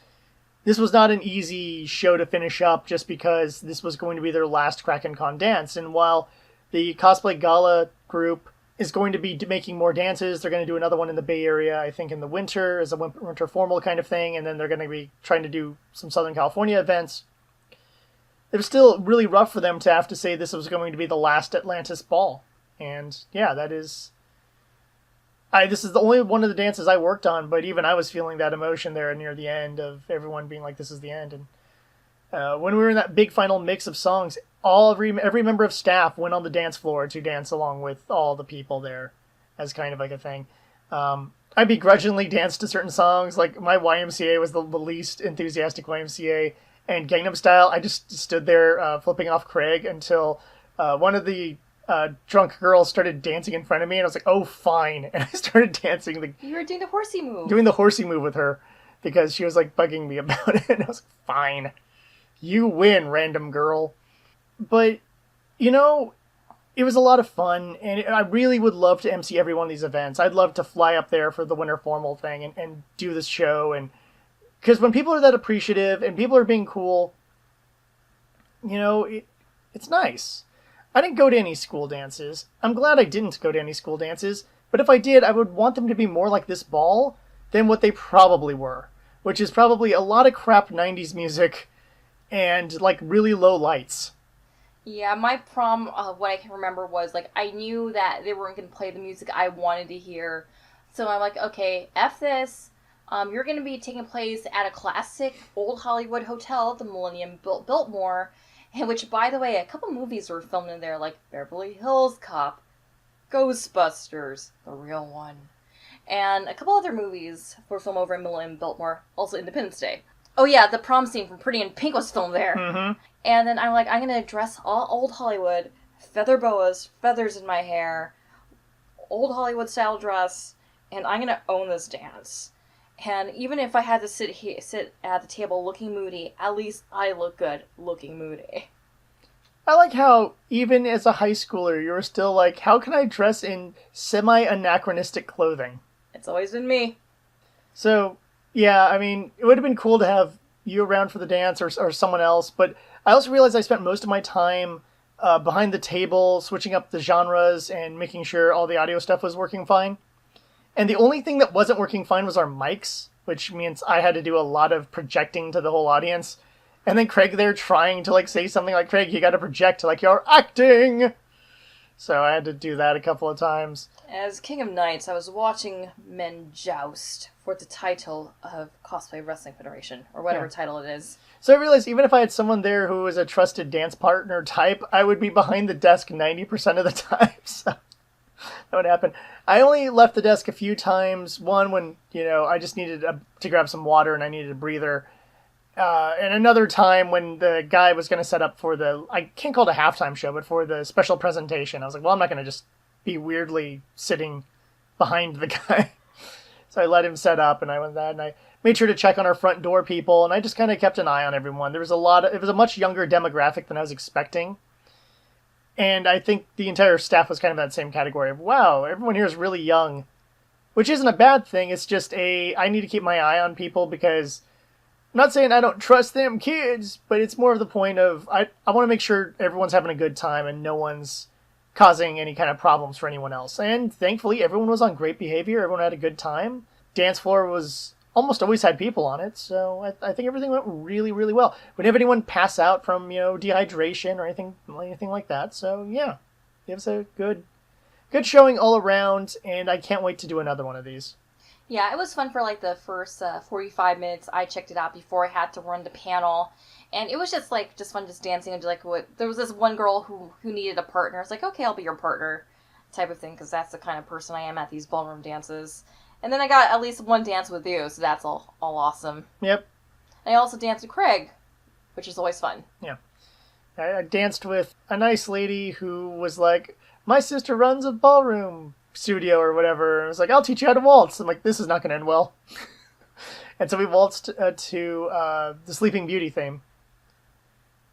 not an easy show to finish up, just because this was going to be their last Kraken Con dance. And while the Cosplay Gala group is going to be making more dances, they're going to do another one in the Bay Area, I think in the winter, as a winter formal kind of thing, and then they're going to be trying to do some Southern California events. It was still really rough for them to have to say this was going to be the last Atlantis ball. And yeah, this is the only one of the dances I worked on, but even I was feeling that emotion there near the end of everyone being like, this is the end. And when we were in that big final mix of songs, every member of staff went on the dance floor to dance along with all the people there as kind of like a thing. I begrudgingly danced to certain songs, like my YMCA was the least enthusiastic YMCA, and Gangnam Style, I just stood there flipping off Craig until one of the drunk girls started dancing in front of me, and I was like, oh, fine. And I started dancing. You were doing the horsey move. Doing the horsey move with her, because she was, like, bugging me about it. And I was like, fine. You win, random girl. But, it was a lot of fun, and I really would love to MC every one of these events. I'd love to fly up there for the winter formal thing and do this show. And because when people are that appreciative and people are being cool, it's nice. I didn't go to any school dances. I'm glad I didn't go to any school dances, but if I did, I would want them to be more like this ball than what they probably were, which is probably a lot of crap 90s music and, like, really low lights. Yeah, my prom, what I can remember was, like, I knew that they weren't going to play the music I wanted to hear, so I'm like, okay, F this. You're going to be taking place at a classic old Hollywood hotel, the Millennium Biltmore, in which, by the way, a couple movies were filmed in there, like Beverly Hills Cop, Ghostbusters, the real one, and a couple other movies were filmed over in Millennium Biltmore, also Independence Day. Oh yeah, the prom scene from Pretty in Pink was filmed there. Mm-hmm. And then I'm like, I'm going to dress all old Hollywood, feather boas, feathers in my hair, old Hollywood style dress, and I'm going to own this dance. And even if I had to sit at the table looking moody, at least I look good looking moody. I like how, even as a high schooler, you were still like, how can I dress in semi-anachronistic clothing? It's always been me. So, yeah, I mean, it would have been cool to have you around for the dance or someone else, but I also realized I spent most of my time behind the table, switching up the genres and making sure all the audio stuff was working fine. And the only thing that wasn't working fine was our mics, which means I had to do a lot of projecting to the whole audience. And then Craig there trying to, like, say something like, Craig, you gotta project, like, you're acting! So I had to do that a couple of times. As King of Knights, I was watching men joust for the title of Cosplay Wrestling Federation, or whatever title it is. So I realized even if I had someone there who was a trusted dance partner type, I would be behind the desk 90% of the time, so that would happen. I only left the desk a few times. One when, I just needed to grab some water and I needed a breather. And another time when the guy was going to set up for I can't call it a halftime show, but for the special presentation. I was like, well, I'm not going to just be weirdly sitting behind the guy. So I let him set up, and I went that, and I made sure to check on our front door people, and I just kind of kept an eye on everyone. It was a much younger demographic than I was expecting. And I think the entire staff was kind of in that same category of, wow, everyone here is really young. Which isn't a bad thing, it's just I need to keep my eye on people because... I'm not saying I don't trust them kids, but it's more of the point of I want to make sure everyone's having a good time and no one's causing any kind of problems for anyone else. And thankfully, everyone was on great behavior. Everyone had a good time. Dance floor was almost always had people on it, so I think everything went really, really well. We didn't have anyone pass out from dehydration or anything like that. So yeah, it was a good showing all around, and I can't wait to do another one of these. Yeah, it was fun for like the first 45 minutes. I checked it out before I had to run the panel. And it was just fun just dancing and like there was this one girl who needed a partner. It's like, okay, I'll be your partner type of thing because that's the kind of person I am at these ballroom dances. And then I got at least one dance with you, so that's all awesome. Yep. And I also danced with Craig, which is always fun. Yeah. I danced with a nice lady who was like, my sister runs a ballroom studio or whatever. I was like, I'll teach you how to waltz. I'm like, this is not going to end well. And so we waltzed to the Sleeping Beauty theme.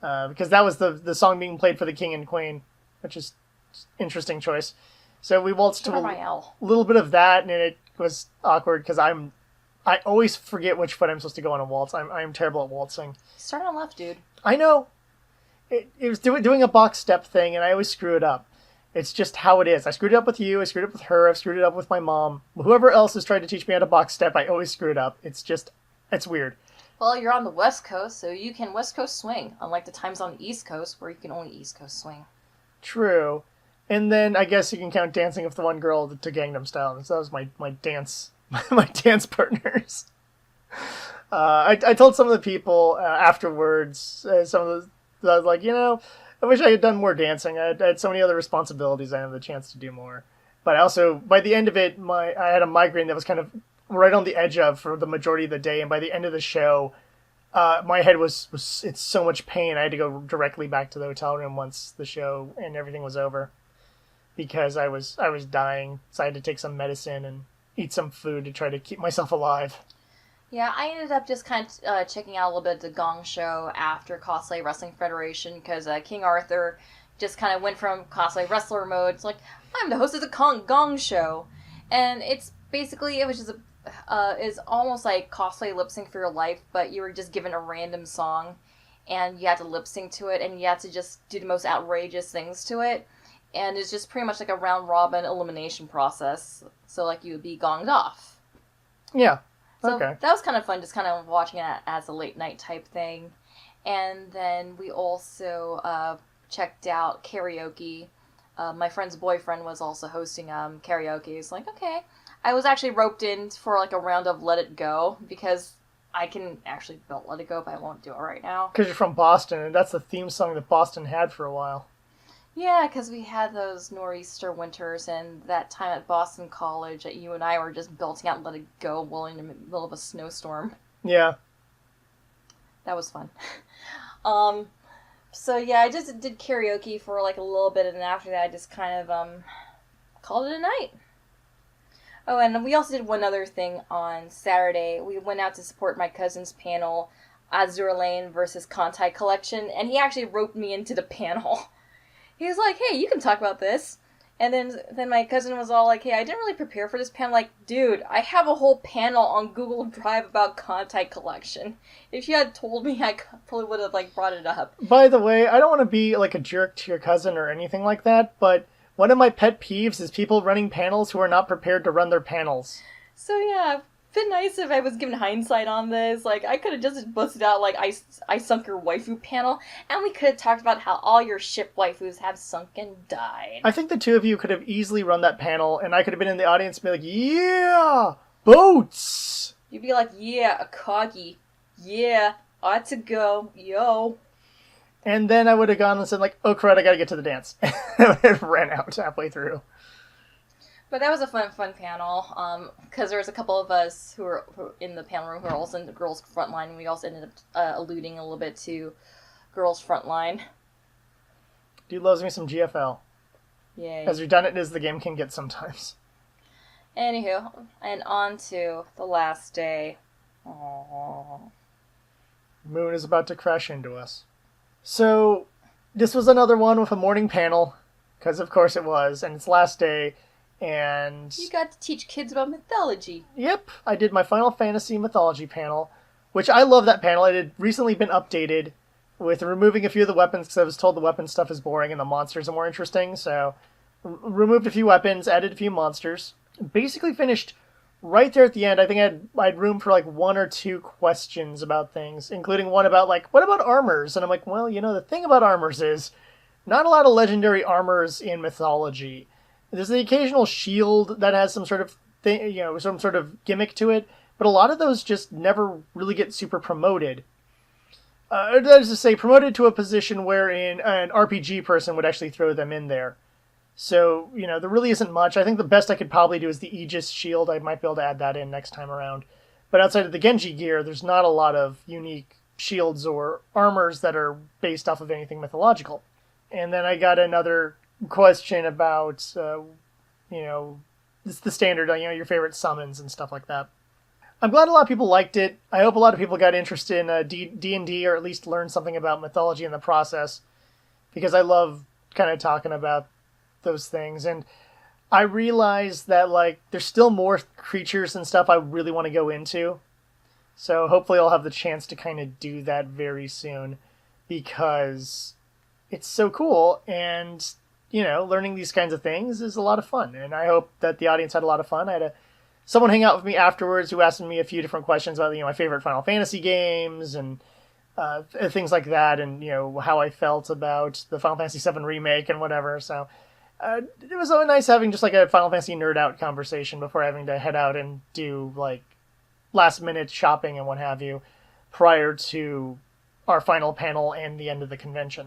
Because that was the song being played for the King and Queen, which is interesting choice. So we waltzed to a little bit of that, and it was awkward because I always forget which foot I'm supposed to go on a waltz. I'm terrible at waltzing. Start on left, dude. I know. It was doing a box step thing, and I always screw it up. It's just how it is. I screwed it up with you, I screwed it up with her, I've screwed it up with my mom. Whoever else has tried to teach me how to box step, I always screw it up. It's weird. Well, you're on the West Coast, so you can West Coast swing, unlike the times on the East Coast, where you can only East Coast swing. True. And then I guess you can count dancing with the one girl to Gangnam Style. So that was my dance my dance partners. I told some of the people afterwards, some of I was like, I wish I had done more dancing. I had so many other responsibilities. I didn't have the chance to do more. But I also, by the end of it, I had a migraine that was kind of right on the edge of for the majority of the day. And by the end of the show, my head was it's so much pain. I had to go directly back to the hotel room once the show and everything was over because I was dying. So I had to take some medicine and eat some food to try to keep myself alive. Yeah, I ended up just kind of checking out a little bit of the Gong Show after Cosplay Wrestling Federation because King Arthur just kind of went from cosplay wrestler mode. It's like, I'm the host of the Gong Show. And it's basically, it was just is almost like cosplay lip sync for your life, but you were just given a random song and you had to lip sync to it and you had to just do the most outrageous things to it. And it's just pretty much like a round robin elimination process. So like you would be gonged off. Yeah. So okay. That was kind of fun, just kind of watching it as a late night type thing. And then we also checked out karaoke. My friend's boyfriend was also hosting karaoke. It's like, okay. I was actually roped in for like a round of Let It Go because I can actually belt Let It Go, but I won't do it right now. Because you're from Boston, and that's the theme song that Boston had for a while. Yeah, because we had those nor'easter winters, and that time at Boston College that you and I were just belting out Let It Go while in the middle of a snowstorm. Yeah. That was fun. So yeah, I just did karaoke for like a little bit, and after that I just kind of called it a night. Oh, and we also did one other thing on Saturday. We went out to support my cousin's panel, Azure Lane versus Kantai Collection, and he actually roped me into the panel. He was like, hey, you can talk about this. And then my cousin was all like, hey, I didn't really prepare for this panel. Like, dude, I have a whole panel on Google Drive about Kantai Collection. If you had told me, I probably would have, like, brought it up. By the way, I don't want to be, like, a jerk to your cousin or anything like that, but one of my pet peeves is people running panels who are not prepared to run their panels. So, yeah, Been nice if I was given hindsight on this. Like, I could have just busted out, like, I sunk your waifu panel, and we could have talked about how all your ship waifus have sunk and died. I think the two of you could have easily run that panel, and I could have been in the audience and be like, yeah, boats! You'd be like, yeah, Akagi. Yeah, ought to go. Yo. And then I would have gone and said, like, oh, crud, I gotta get to the dance. And ran out halfway through. But that was a fun panel, because there was a couple of us who were in the panel room who were also in the girls' frontline, and we also ended up alluding a little bit to girls' frontline. Dude loves me some GFL. Yay. As redundant as the game can get sometimes. Anywho, and on to the last day. Aww. Moon is about to crash into us. So, this was another one with a morning panel, because of course it was, and it's last day. And you got to teach kids about mythology. Yep, I did my Final Fantasy mythology panel, which I love that panel. It had recently been updated with removing a few of the weapons because I was told the weapon stuff is boring and the monsters are more interesting. So, removed a few weapons, added a few monsters. Basically finished right there at the end. I think I had room for like one or two questions about things, including one about like, what about armors? And I'm like, well, the thing about armors is not a lot of legendary armors in mythology. There's the occasional shield that has some sort of thing, some sort of gimmick to it, but a lot of those just never really get super promoted. That is to say, promoted to a position wherein an RPG person would actually throw them in there. So, there really isn't much. I think the best I could probably do is the Aegis shield. I might be able to add that in next time around. But outside of the Genji gear, there's not a lot of unique shields or armors that are based off of anything mythological. And then I got another question about, it's the standard, your favorite summons and stuff like that. I'm glad a lot of people liked it. I hope a lot of people got interested in D&D, or at least learned something about mythology in the process, because I love kind of talking about those things. And I realize that, there's still more creatures and stuff I really want to go into. So hopefully I'll have the chance to kind of do that very soon, because it's so cool, and learning these kinds of things is a lot of fun, and I hope that the audience had a lot of fun. I had someone hang out with me afterwards who asked me a few different questions about, my favorite Final Fantasy games and things like that, and, how I felt about the Final Fantasy VII Remake and whatever. So it was so nice having just, a Final Fantasy nerd-out conversation before having to head out and do, last-minute shopping and what have you prior to our final panel and the end of the convention.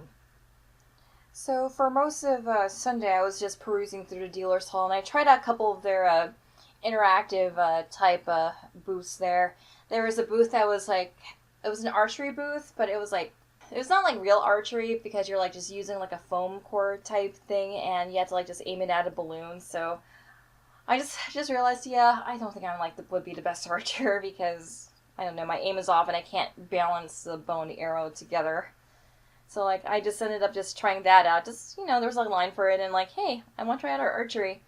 So for most of Sunday, I was just perusing through the dealer's hall, and I tried out a couple of their interactive type booths there. There was a booth that was it was an archery booth, but it was not real archery, because you're just using a foam core type thing, and you have to just aim it at a balloon. So I just realized, I don't think would be the best archer, because I don't know, my aim is off and I can't balance the bow and the arrow together. So, I just ended up just trying that out. Just, there was a line for it, and hey, I want to try out our archery.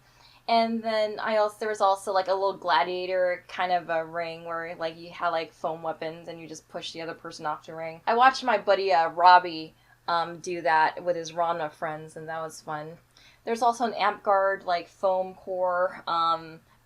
And then there was also, a little gladiator kind of a ring where, you had, foam weapons, and you just push the other person off the ring. I watched my buddy, Robbie, do that with his Ranma friends, and that was fun. There's also an amp guard, foam core,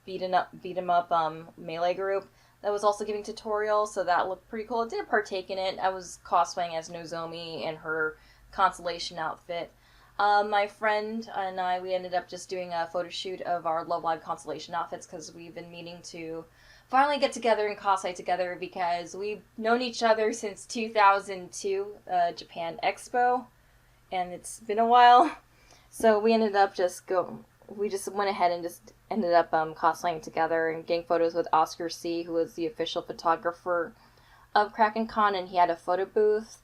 beat 'em up melee group that was also giving tutorials, so that looked pretty cool. I didn't partake in it. I was cosplaying as Nozomi in her constellation outfit. My friend and I, we ended up just doing a photo shoot of our Love Live constellation outfits, because we've been meaning to finally get together and cosplay together, because we've known each other since 2002, Japan Expo, and it's been a while. So we ended up we just went ahead and just ended up cosplaying together and getting photos with Oscar C., who was the official photographer of Kraken Con, and he had a photo booth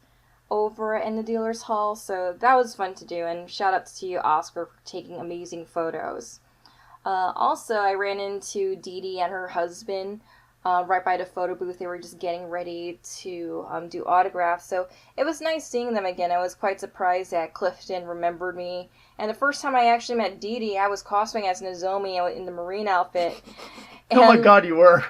over in the dealer's hall, so that was fun to do, and shout out to you, Oscar, for taking amazing photos. Also, I ran into Dee Dee and her husband right by the photo booth. They were just getting ready to do autographs, so it was nice seeing them again. I was quite surprised that Clifton remembered me, and the first time I actually met Dee Dee, I was cosplaying as Nozomi in the marine outfit. And, oh my god, you were!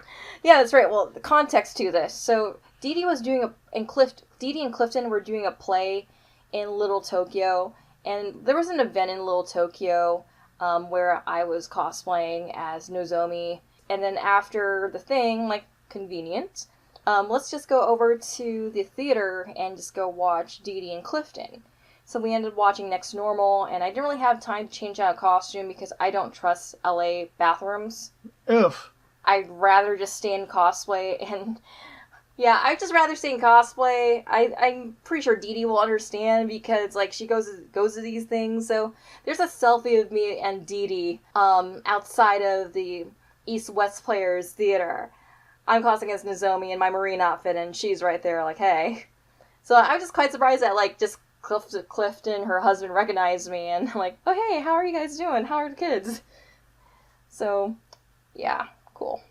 Yeah, that's right. Well, the context to this. So, Dee Dee and Clifton were doing a play in Little Tokyo, and there was an event in Little Tokyo where I was cosplaying as Nozomi. And then after the thing, like, convenient, let's just go over to the theater and just go watch Dee Dee and Clifton. So we ended up watching Next Normal, and I didn't really have time to change out a costume because I don't trust LA bathrooms. Oof. I'd rather just stay in cosplay, and yeah, I'd just rather stay in cosplay. I'm pretty sure Dee Dee will understand because, like, she goes to these things. So there's a selfie of me and Dee Dee outside of the East-West Players Theater. I'm cosplaying as Nozomi in my Marine outfit, and she's right there, like, hey. So I'm just quite surprised that, like, just Clifton, her husband, recognized me, and I'm like, oh, hey, how are you guys doing? How are the kids? So, yeah, cool.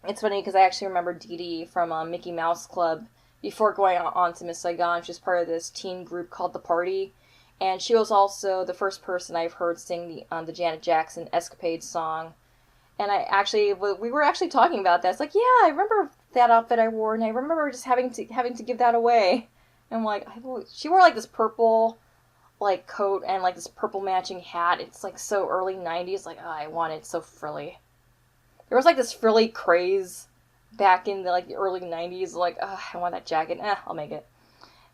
It's funny because I actually remember Dee Dee from Mickey Mouse Club before going on to Miss Saigon. She was part of this teen group called The Party, and she was also the first person I've heard sing the Janet Jackson Escapade song. And we were actually talking about that. It's like, yeah, I remember that outfit I wore, and I remember just having to give that away. And I'm like, she wore like this purple, like, coat and like this purple matching hat. It's like so early 90s. Like, oh, I want it so frilly. There was like this frilly craze back in the like the early 90s. Like, oh, I want that jacket. I'll make it.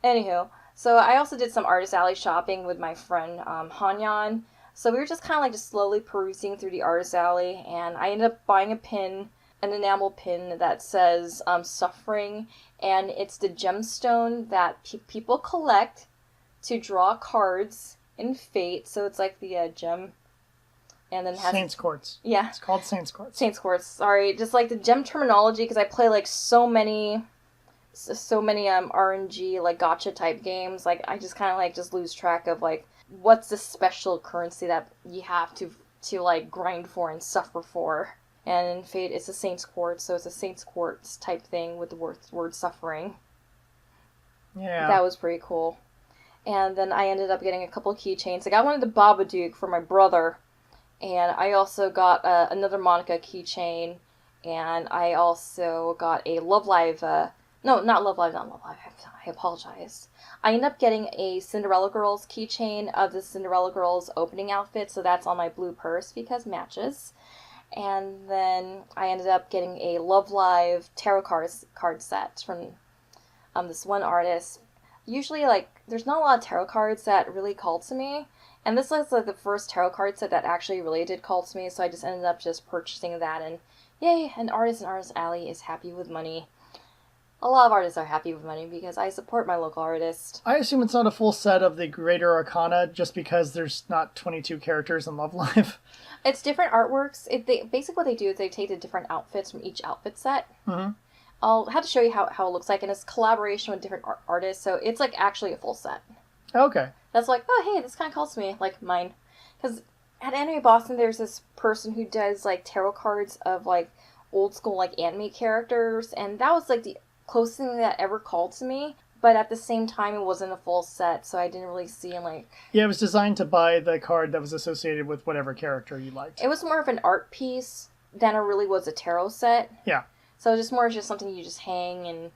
Anywho, so I also did some Artist Alley shopping with my friend Hanyan. So we were just kind of like just slowly perusing through the Artist Alley, and I ended up buying a pin, an enamel pin that says Suffering, and it's the gemstone that people collect to draw cards in Fate. So it's like the gem, and then has Saints Quartz. Yeah, it's called Saints Quartz. Saints Quartz. Sorry, just like the gem terminology because I play like so many RNG like gotcha type games. Like I just kind of like just lose track of like what's the special currency that you have to like grind for and suffer for. And in Fate, it's a Saints Quartz, so it's a Saints Quartz type thing with the word suffering. Yeah. That was pretty cool. And then I ended up getting a couple keychains. I got one of the Babadook for my brother, and I also got another Monica keychain, and I also got a Love Live, not Love Live, I apologize. I ended up getting a Cinderella Girls keychain of the Cinderella Girls opening outfit, so that's on my blue purse because matches. And then I ended up getting a Love Live tarot card set from this one artist. Usually, like, there's not a lot of tarot cards that really called to me. And this was, like, the first tarot card set that actually really did call to me, so I just ended up just purchasing that. And, yay, an artist in Artist Alley is happy with money. A lot of artists are happy with money because I support my local artist. I assume it's not a full set of the Greater Arcana just because there's not 22 characters in Love Live. It's different artworks. Basically what they do is they take the different outfits from each outfit set. Mm-hmm. I'll have to show you how it looks like, and it's collaboration with different artists, so it's like actually a full set. Okay. That's like, oh hey, this kind of calls to me, like mine. Because at Anime Boston, there's this person who does like tarot cards of like old school like anime characters, and that was like the closest thing that ever called to me. But at the same time, it wasn't a full set, so I didn't really see like... Yeah, it was designed to buy the card that was associated with whatever character you liked. It was more of an art piece than it really was a tarot set. Yeah. So just more just something you just hang,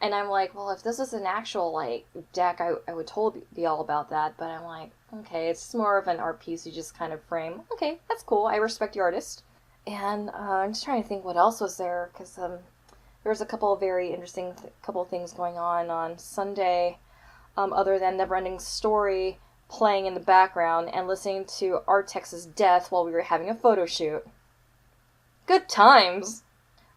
and I'm like, well, if this is an actual like deck, I would totally be all about that. But I'm like, okay, it's just more of an art piece you just kind of frame. Okay, that's cool. I respect the artist. And I'm just trying to think what else was there, because there was a couple of very interesting couple of things going on Sunday, other than Neverending Story playing in the background and listening to Artex's death while we were having a photo shoot. Good times!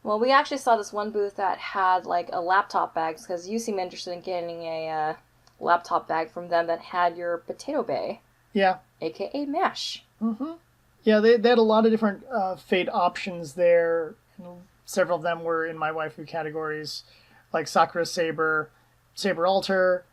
Well, we actually saw this one booth that had like a laptop bag, because you seem interested in getting a laptop bag from them that had your potato bay. Yeah. AKA MASH. Mm-hmm. Yeah, they had a lot of different Fate options there. Several of them were in my waifu categories, like Sakura Saber, Saber Altar,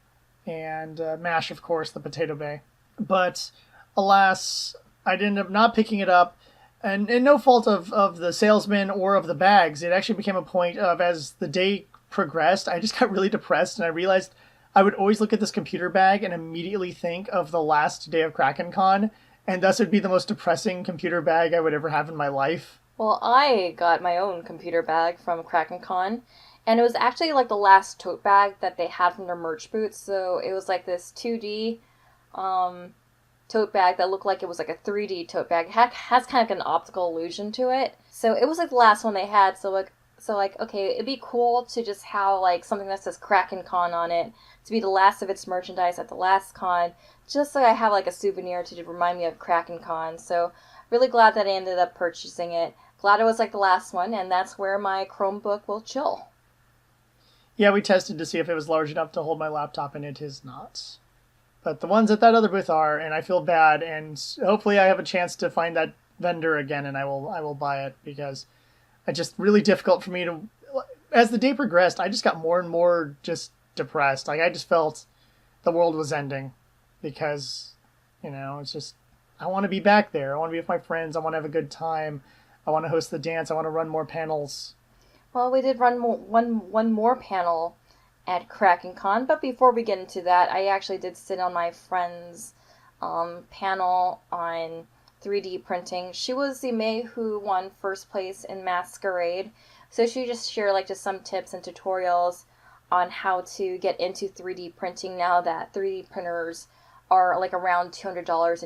and MASH, of course, the potato bay. But alas, I ended up not picking it up. And no fault of the salesman or of the bags. It actually became a point of, as the day progressed, I just got really depressed, and I realized I would always look at this computer bag and immediately think of the last day of Kraken Con, and thus it would be the most depressing computer bag I would ever have in my life. Well, I got my own computer bag from Kraken Con, and it was actually like the last tote bag that they had from their merch booth, so it was like this 2D tote bag that looked like it was like a 3D tote bag. It has kind of like an optical illusion to it. So it was like the last one they had. So okay, it'd be cool to just have like something that says Kraken Con on it to be the last of its merchandise at the last con, just so I have like a souvenir to remind me of Kraken Con. So really glad that I ended up purchasing it. Glad it was like the last one, and that's where my Chromebook will chill. Yeah, we tested to see if it was large enough to hold my laptop, and it is not. But the ones at that other booth are, and I feel bad, and hopefully I have a chance to find that vendor again, and I will buy it, because it's just really difficult for me to... As the day progressed, I just got more and more just depressed. Like, I just felt the world was ending, because, it's just... I want to be back there. I want to be with my friends. I want to have a good time. I want to host the dance. I want to run more panels. Well, we did run one more panel at Kraken Con, but before we get into that, I actually did sit on my friend's panel on 3D printing. She was the May who won first place in Masquerade, so she just shared like just some tips and tutorials on how to get into 3D printing now that 3D printers are like around $200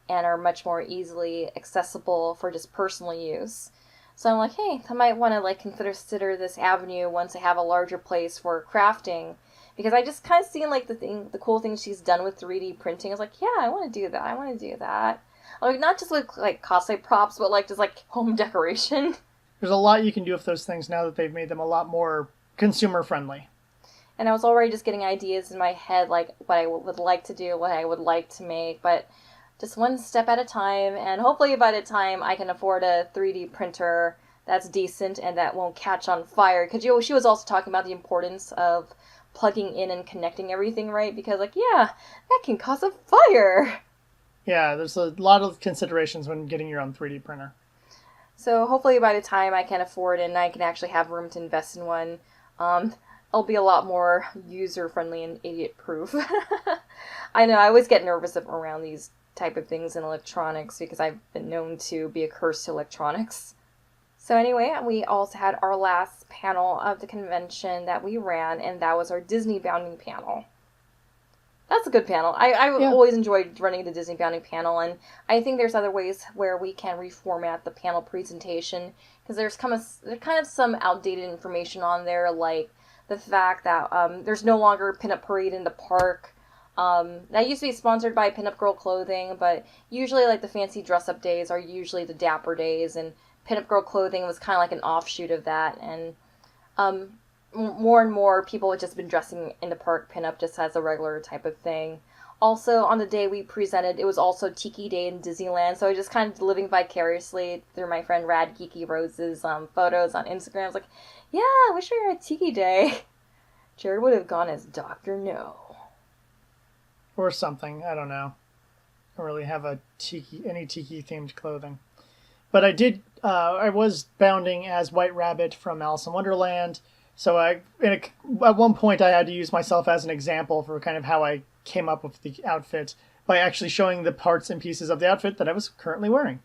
and are much more easily accessible for just personal use. So I'm like, hey, I might want to like consider this avenue once I have a larger place for crafting, because I just kind of seen like the cool things she's done with 3D printing. I was like, yeah, I want to do that. I want to do that. Like not just with like cosplay props, but like just like home decoration. There's a lot you can do with those things now that they've made them a lot more consumer friendly. And I was already just getting ideas in my head, like what I would like to do, what I would like to make, but just one step at a time, and hopefully by the time I can afford a 3D printer that's decent and that won't catch on fire. Because she was also talking about the importance of plugging in and connecting everything right, because like, yeah, that can cause a fire. Yeah, there's a lot of considerations when getting your own 3D printer. So hopefully by the time I can afford it and I can actually have room to invest in one, it'll be a lot more user-friendly and idiot-proof. I know, I always get nervous around these type of things in electronics because I've been known to be a curse to electronics. So anyway, we also had our last panel of the convention that we ran, and that was our Disney bounding panel. That's a good panel. I always enjoyed running the Disney bounding panel, and I think there's other ways where we can reformat the panel presentation, because there's kind of some outdated information on there, like the fact that there's no longer Pinup Parade in the park. That used to be sponsored by Pinup Girl Clothing, but usually like the fancy dress-up days are usually the dapper days, and Pinup Girl Clothing was kind of like an offshoot of that, and more and more people have just been dressing in the park pinup just as a regular type of thing. Also, on the day we presented, it was also Tiki Day in Disneyland, so I was just kind of living vicariously through my friend Rad Geeky Rose's photos on Instagram. I was like, yeah, I wish we were at Tiki Day. Jared would have gone as Dr. No. Or something, I don't know. I don't really have any tiki-themed clothing. But I was bounding as White Rabbit from Alice in Wonderland, so at one point I had to use myself as an example for kind of how I came up with the outfit by actually showing the parts and pieces of the outfit that I was currently wearing.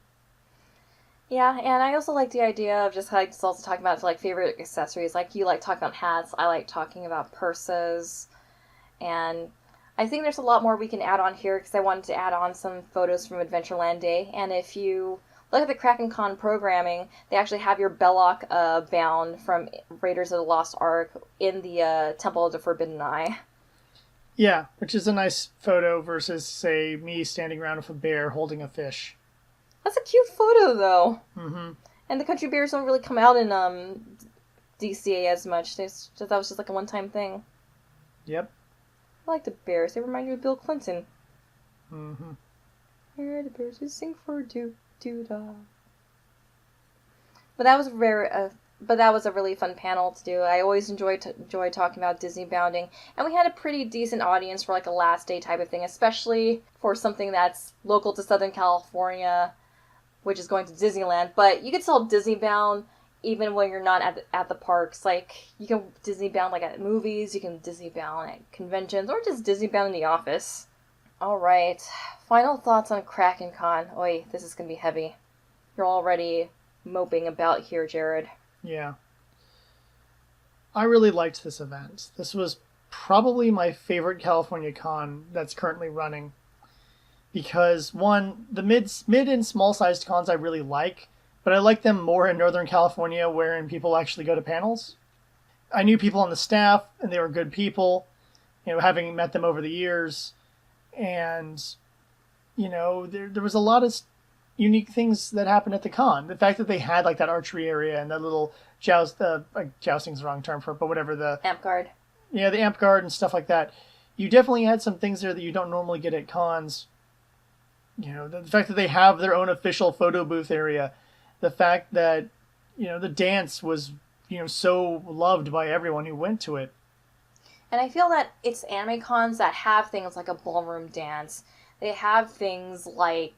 Yeah, and I also like the idea of just like also talking about like favorite accessories. Like you like talking about hats, I like talking about purses, and I think there's a lot more we can add on here because I wanted to add on some photos from Adventureland Day. And if you look at the Kraken Con programming, they actually have your Belloc bound from Raiders of the Lost Ark in the Temple of the Forbidden Eye. Yeah, which is a nice photo versus, say, me standing around with a bear holding a fish. That's a cute photo, though. Mm-hmm. And the country bears don't really come out in DCA as much. That was just like a one-time thing. Yep. I like the bears. They remind you of Bill Clinton. Mm-hmm. Here are the bears who sing for doo-da. But that was a really fun panel to do. I always enjoy talking about Disney bounding, and we had a pretty decent audience for like a last day type of thing, especially for something that's local to Southern California, which is going to Disneyland. But you can still Disney bound even when you're not at the parks. Like you can Disney bound like at movies, you can Disney bound at conventions, or just Disney bound in the office. All right, final thoughts on Kraken Con. Oi, this is gonna be heavy. You're already moping about here, Jared. Yeah. I really liked this event. This was probably my favorite California con that's currently running. because one, the mid and small sized cons I really like, but I like them more in Northern California, wherein people actually go to panels. I knew people on the staff, and they were good people. Having met them over the years, and there was a lot of unique things that happened at the con. The fact that they had like that archery area and that little jousting's the wrong term for it, but whatever, the Amp guard. Yeah, the amp guard and stuff like that. You definitely had some things there that you don't normally get at cons. The fact that they have their own official photo booth area, the fact that the dance was so loved by everyone who went to it. And I feel that it's anime cons that have things like a ballroom dance. They have things like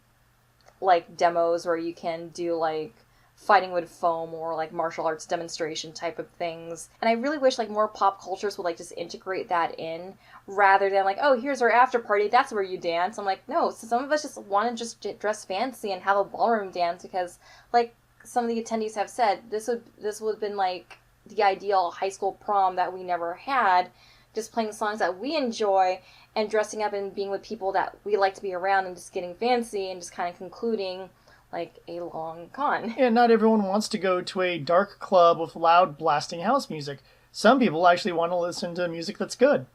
demos where you can do like fighting with foam or like martial arts demonstration type of things. And I really wish like more pop cultures would like just integrate that in rather than like, oh, here's our after party, that's where you dance. I'm like, no, so some of us just want to just dress fancy and have a ballroom dance because like some of the attendees have said, this would have been like the ideal high school prom that we never had, just playing songs that we enjoy and dressing up and being with people that we like to be around and just getting fancy and just kind of concluding like a long con. And not everyone wants to go to a dark club with loud blasting house music. Some people actually want to listen to music that's good.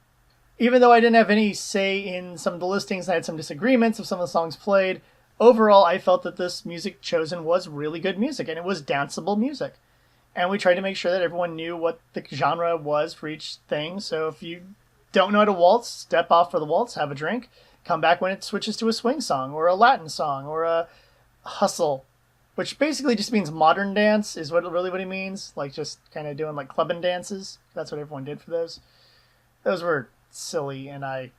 Even though I didn't have any say in some of the listings, I had some disagreements of some of the songs played. Overall, I felt that this music chosen was really good music, and it was danceable music. And we tried to make sure that everyone knew what the genre was for each thing. So if you don't know how to waltz, step off for the waltz, have a drink, come back when it switches to a swing song, or a Latin song, or a hustle, which basically just means modern dance is what he means, like just kind of doing like clubbing dances. That's what everyone did for those. Those were silly and I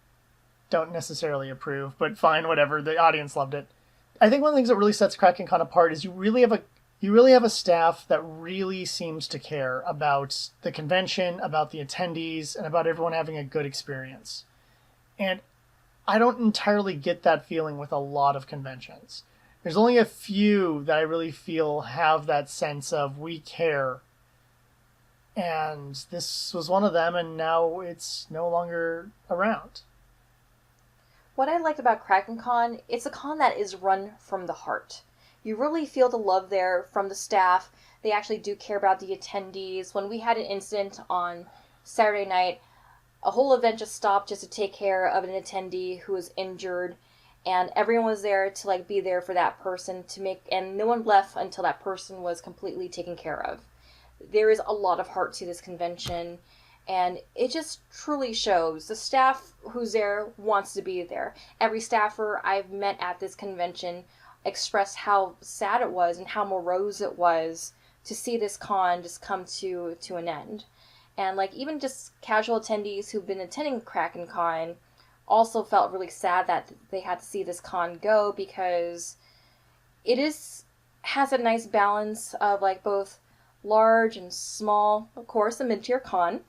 don't necessarily approve, but fine, whatever. The audience loved it. I think one of the things that really sets Kraken Con apart is you really have a staff that really seems to care about the convention, about the attendees, and about everyone having a good experience. And I don't entirely get that feeling with a lot of conventions. There's only a few that I really feel have that sense of we care. And this was one of them, and now it's no longer around. What I liked about Kraken Con, it's a con that is run from the heart. You really feel the love there from the staff. They actually do care about the attendees. When we had an incident on Saturday night, a whole event just stopped just to take care of an attendee who was injured. And everyone was there to like be there for that person and no one left until that person was completely taken care of. There is a lot of heart to this convention, and it just truly shows. The staff who's there wants to be there. Every staffer I've met at this convention expressed how sad it was and how morose it was to see this con just come to an end. And like even just casual attendees who've been attending Kraken Con also felt really sad that they had to see this con go because has a nice balance of like both large and small, of course, a mid-tier con,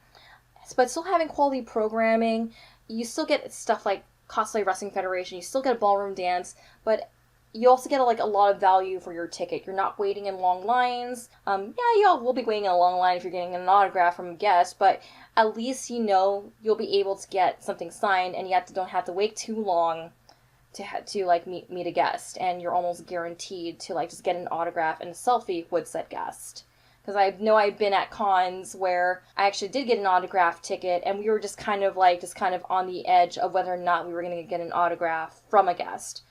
but still having quality programming. You still get stuff like Cosplay Wrestling Federation, you still get a ballroom dance, but you also get a lot of value for your ticket. You're not waiting in long lines. You will be waiting in a long line if you're getting an autograph from a guest, but at least you'll be able to get something signed, and you don't have to wait too long to like meet a guest, and you're almost guaranteed to like just get an autograph and a selfie with said guest. Because I know I've been at cons where I actually did get an autograph ticket, and we were just kind of on the edge of whether or not we were going to get an autograph from a guest.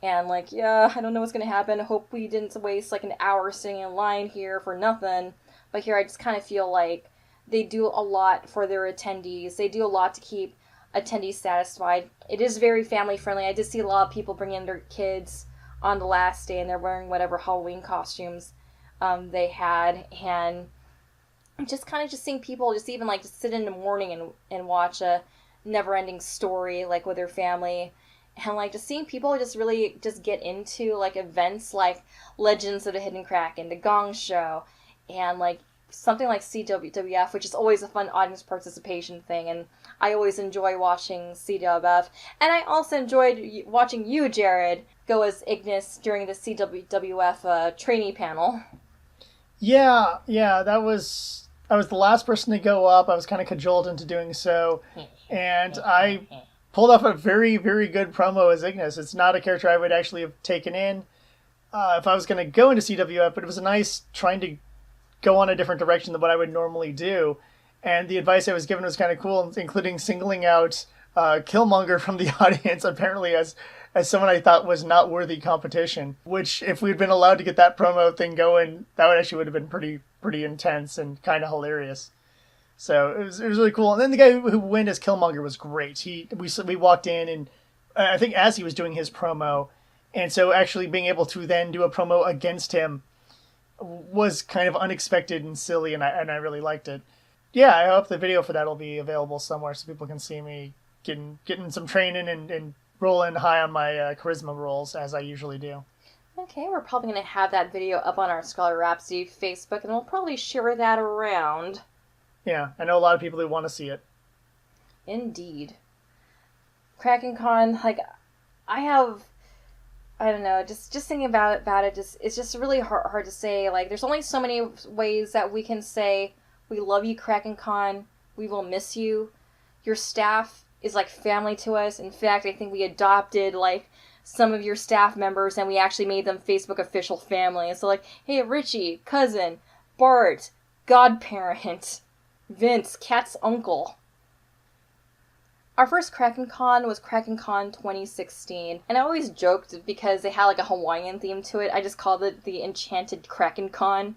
And like, yeah, I don't know what's going to happen. I hope we didn't waste like an hour sitting in line here for nothing. But here I just kind of feel like they do a lot for their attendees. They do a lot to keep attendees satisfied. It is very family friendly. I did see a lot of people bring in their kids on the last day, and they're wearing whatever Halloween costumes they had. And just kind of just seeing people just even like just sit in the morning and watch a never-ending story like with their family. And like just seeing people just really just get into like events like Legends of the Hidden Kraken, the Gong Show, and like something like CWWF, which is always a fun audience participation thing, and I always enjoy watching CWF. And I also enjoyed watching you, Jared, go as Ignis during the CWWF trainee panel. Yeah, I was the last person to go up. I was kind of cajoled into doing so, and I pulled off a very, very good promo as Ignis. It's not a character I would actually have taken in if I was going to go into CWF, but it was a nice trying to go on a different direction than what I would normally do. And the advice I was given was kind of cool, including singling out Killmonger from the audience, apparently as someone I thought was not worthy competition. Which, if we'd been allowed to get that promo thing going, that would have been pretty intense and kind of hilarious. So it was really cool. And then the guy who went as Killmonger was great. We walked in, and I think as he was doing his promo, and so actually being able to then do a promo against him was kind of unexpected and silly, and I really liked it. Yeah, I hope the video for that will be available somewhere so people can see me getting some training and rolling high on my charisma rolls as I usually do. Okay, we're probably going to have that video up on our Scarlet Rhapsody Facebook, and we'll probably share that around. Yeah, I know a lot of people who want to see it. Indeed. Kraken Con, like, I don't know, just thinking about it, it's just really hard to say. Like, there's only so many ways that we can say, we love you, Kraken Con, we will miss you. Your staff is like family to us. In fact, I think we adopted, like, some of your staff members, and we actually made them Facebook official family. And so, like, hey, Richie, cousin, Bart, godparent, Vince, Kat's uncle. Our first Kraken Con was Kraken Con 2016, and I always joked because they had like a Hawaiian theme to it. I just called it the Enchanted Kraken Con,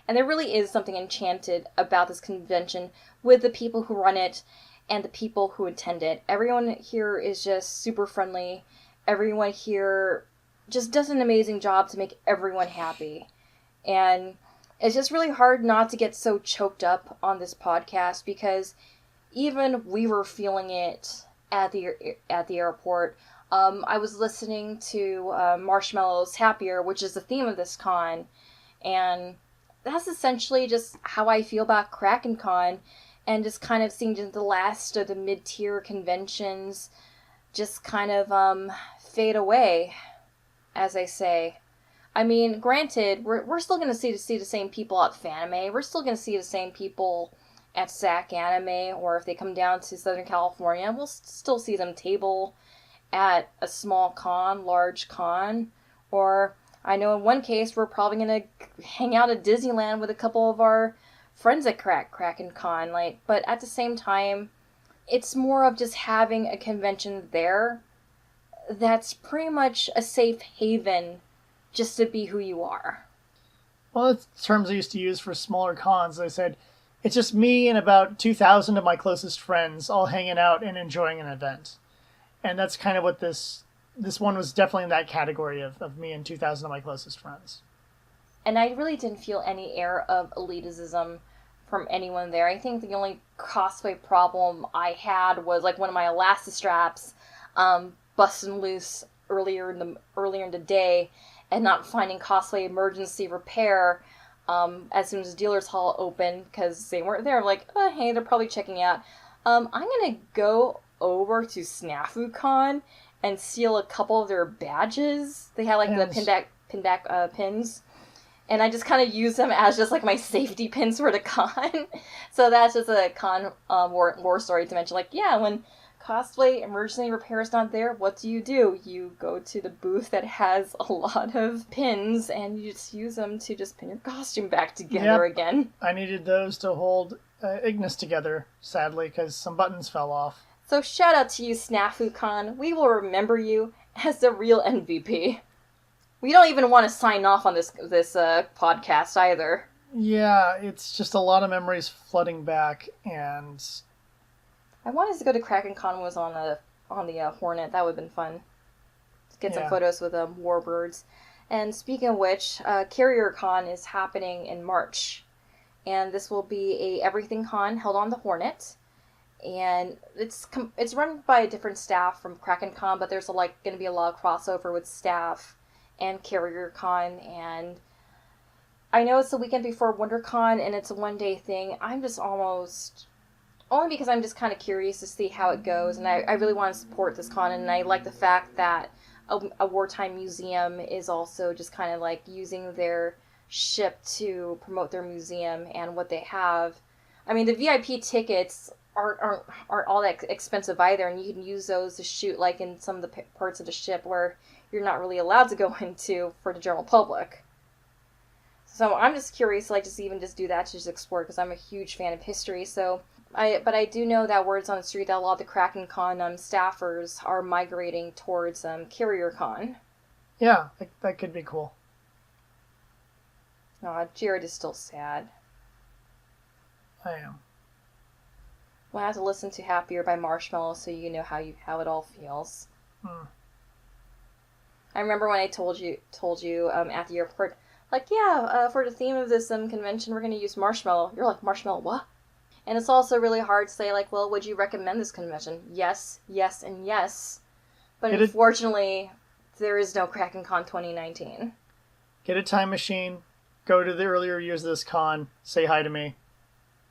and there really is something enchanted about this convention with the people who run it and the people who attend it. Everyone here is just super friendly. Everyone here just does an amazing job to make everyone happy, and it's just really hard not to get so choked up on this podcast because even we were feeling it at the airport. I was listening to Marshmallow's Happier, which is the theme of this con, and that's essentially just how I feel about Kraken Con, and just kind of seeing the last of the mid-tier conventions just kind of fade away, as I say. I mean, granted, we're still going to see the same people at Fanime. We're still going to see the same people at SAC Anime, or if they come down to Southern California, we'll still see them table at a small con, large con, or I know in one case we're probably going to hang out at Disneyland with a couple of our friends at Kraken Con, like, but at the same time, it's more of just having a convention there that's pretty much a safe haven just to be who you are. Well, that's terms I used to use for smaller cons. I said, it's just me and about 2,000 of my closest friends all hanging out and enjoying an event. And that's kind of what this one was, definitely in that category of me and 2,000 of my closest friends. And I really didn't feel any air of elitism from anyone there. I think the only cosplay problem I had was like one of my Elastistraps busting loose earlier in the day and not finding cosplay emergency repair as soon as dealer's hall opened because they weren't there. Like, oh, hey, they're probably checking out. I'm gonna go over to SnafuCon and steal a couple of their badges. They had like the pinback pins. And I just kind of use them as just like my safety pins for the con. So that's just a con war story to mention. Like, yeah, when cosplay emergency repair is not there, what do? You go to the booth that has a lot of pins and you just use them to just pin your costume back together again. I needed those to hold Ignis together, sadly, because some buttons fell off. So shout out to you, SnafuCon. We will remember you as the real MVP. We don't even want to sign off on this podcast either. Yeah, it's just a lot of memories flooding back, and I wanted to go to Kraken Con was on the Hornet. That would have been fun. Get some photos with warbirds. And speaking of which, Carrier Con is happening in March, and this will be a everything con held on the Hornet. And it's run by a different staff from Kraken Con, but there's going to be a lot of crossover with staff and Carrier Con, and I know it's the weekend before WonderCon and it's a one-day thing. I'm just only because I'm just kind of curious to see how it goes, and I really want to support this con, and I like the fact that a wartime museum is also just kind of like using their ship to promote their museum and what they have. I mean, the VIP tickets aren't all that expensive either, and you can use those to shoot like in some of the parts of the ship where you're not really allowed to go into for the general public. So I'm just curious, like, just do that to just explore, because I'm a huge fan of history. But I do know that words on the street that a lot of the Kraken Con staffers are migrating towards Carrier Con. Yeah, that could be cool. Jared is still sad. I am. We'll have to listen to Happier by Marshmallow so you know how it all feels. I remember when I told you at the airport, like, yeah, for the theme of this convention, we're going to use Marshmallow. You're like, Marshmallow what? And it's also really hard to say, like, well, would you recommend this convention? Yes, yes, and yes. But unfortunately, there is no Kraken Con 2019. Get a time machine, go to the earlier years of this con, say hi to me.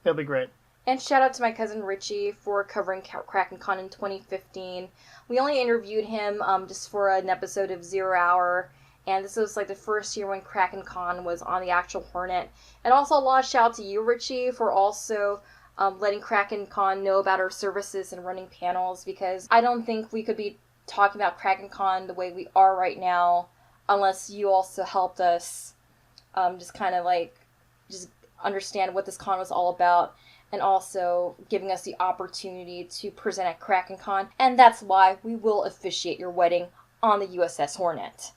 It'll be great. And shout out to my cousin Richie for covering Kraken Con in 2015. We only interviewed him just for an episode of 0 Hour. And this was like the first year when Kraken Con was on the actual Hornet. And also a lot of shout out to you, Richie, for also letting Kraken Con know about our services and running panels, because I don't think we could be talking about Kraken Con the way we are right now unless you also helped us just kind of like just understand what this con was all about, and also giving us the opportunity to present at Kraken Con. And that's why we will officiate your wedding on the USS Hornet.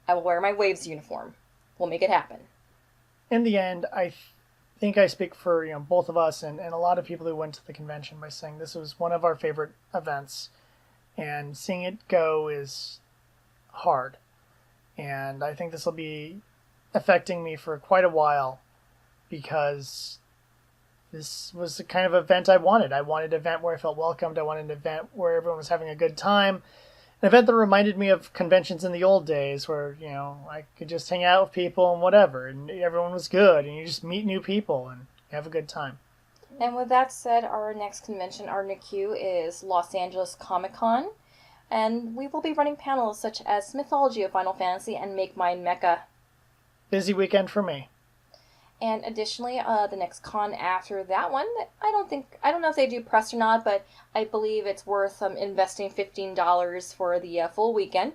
I will wear my Waves uniform. We'll make it happen. In the end, I think I speak for both of us and a lot of people who went to the convention by saying this was one of our favorite events. And seeing it go is hard. And I think this will be affecting me for quite a while, because this was the kind of event I wanted. I wanted an event where I felt welcomed. I wanted an event where everyone was having a good time. An event that reminded me of conventions in the old days where, I could just hang out with people and whatever, and everyone was good, and you just meet new people and have a good time. And with that said, our next convention, our NICU, is Los Angeles Comic Con, and we will be running panels such as Mythology of Final Fantasy and Make Mine Mecha. Busy weekend for me. And additionally, the next con after that one, I don't know if they do press or not, but I believe it's worth investing $15 for the full weekend.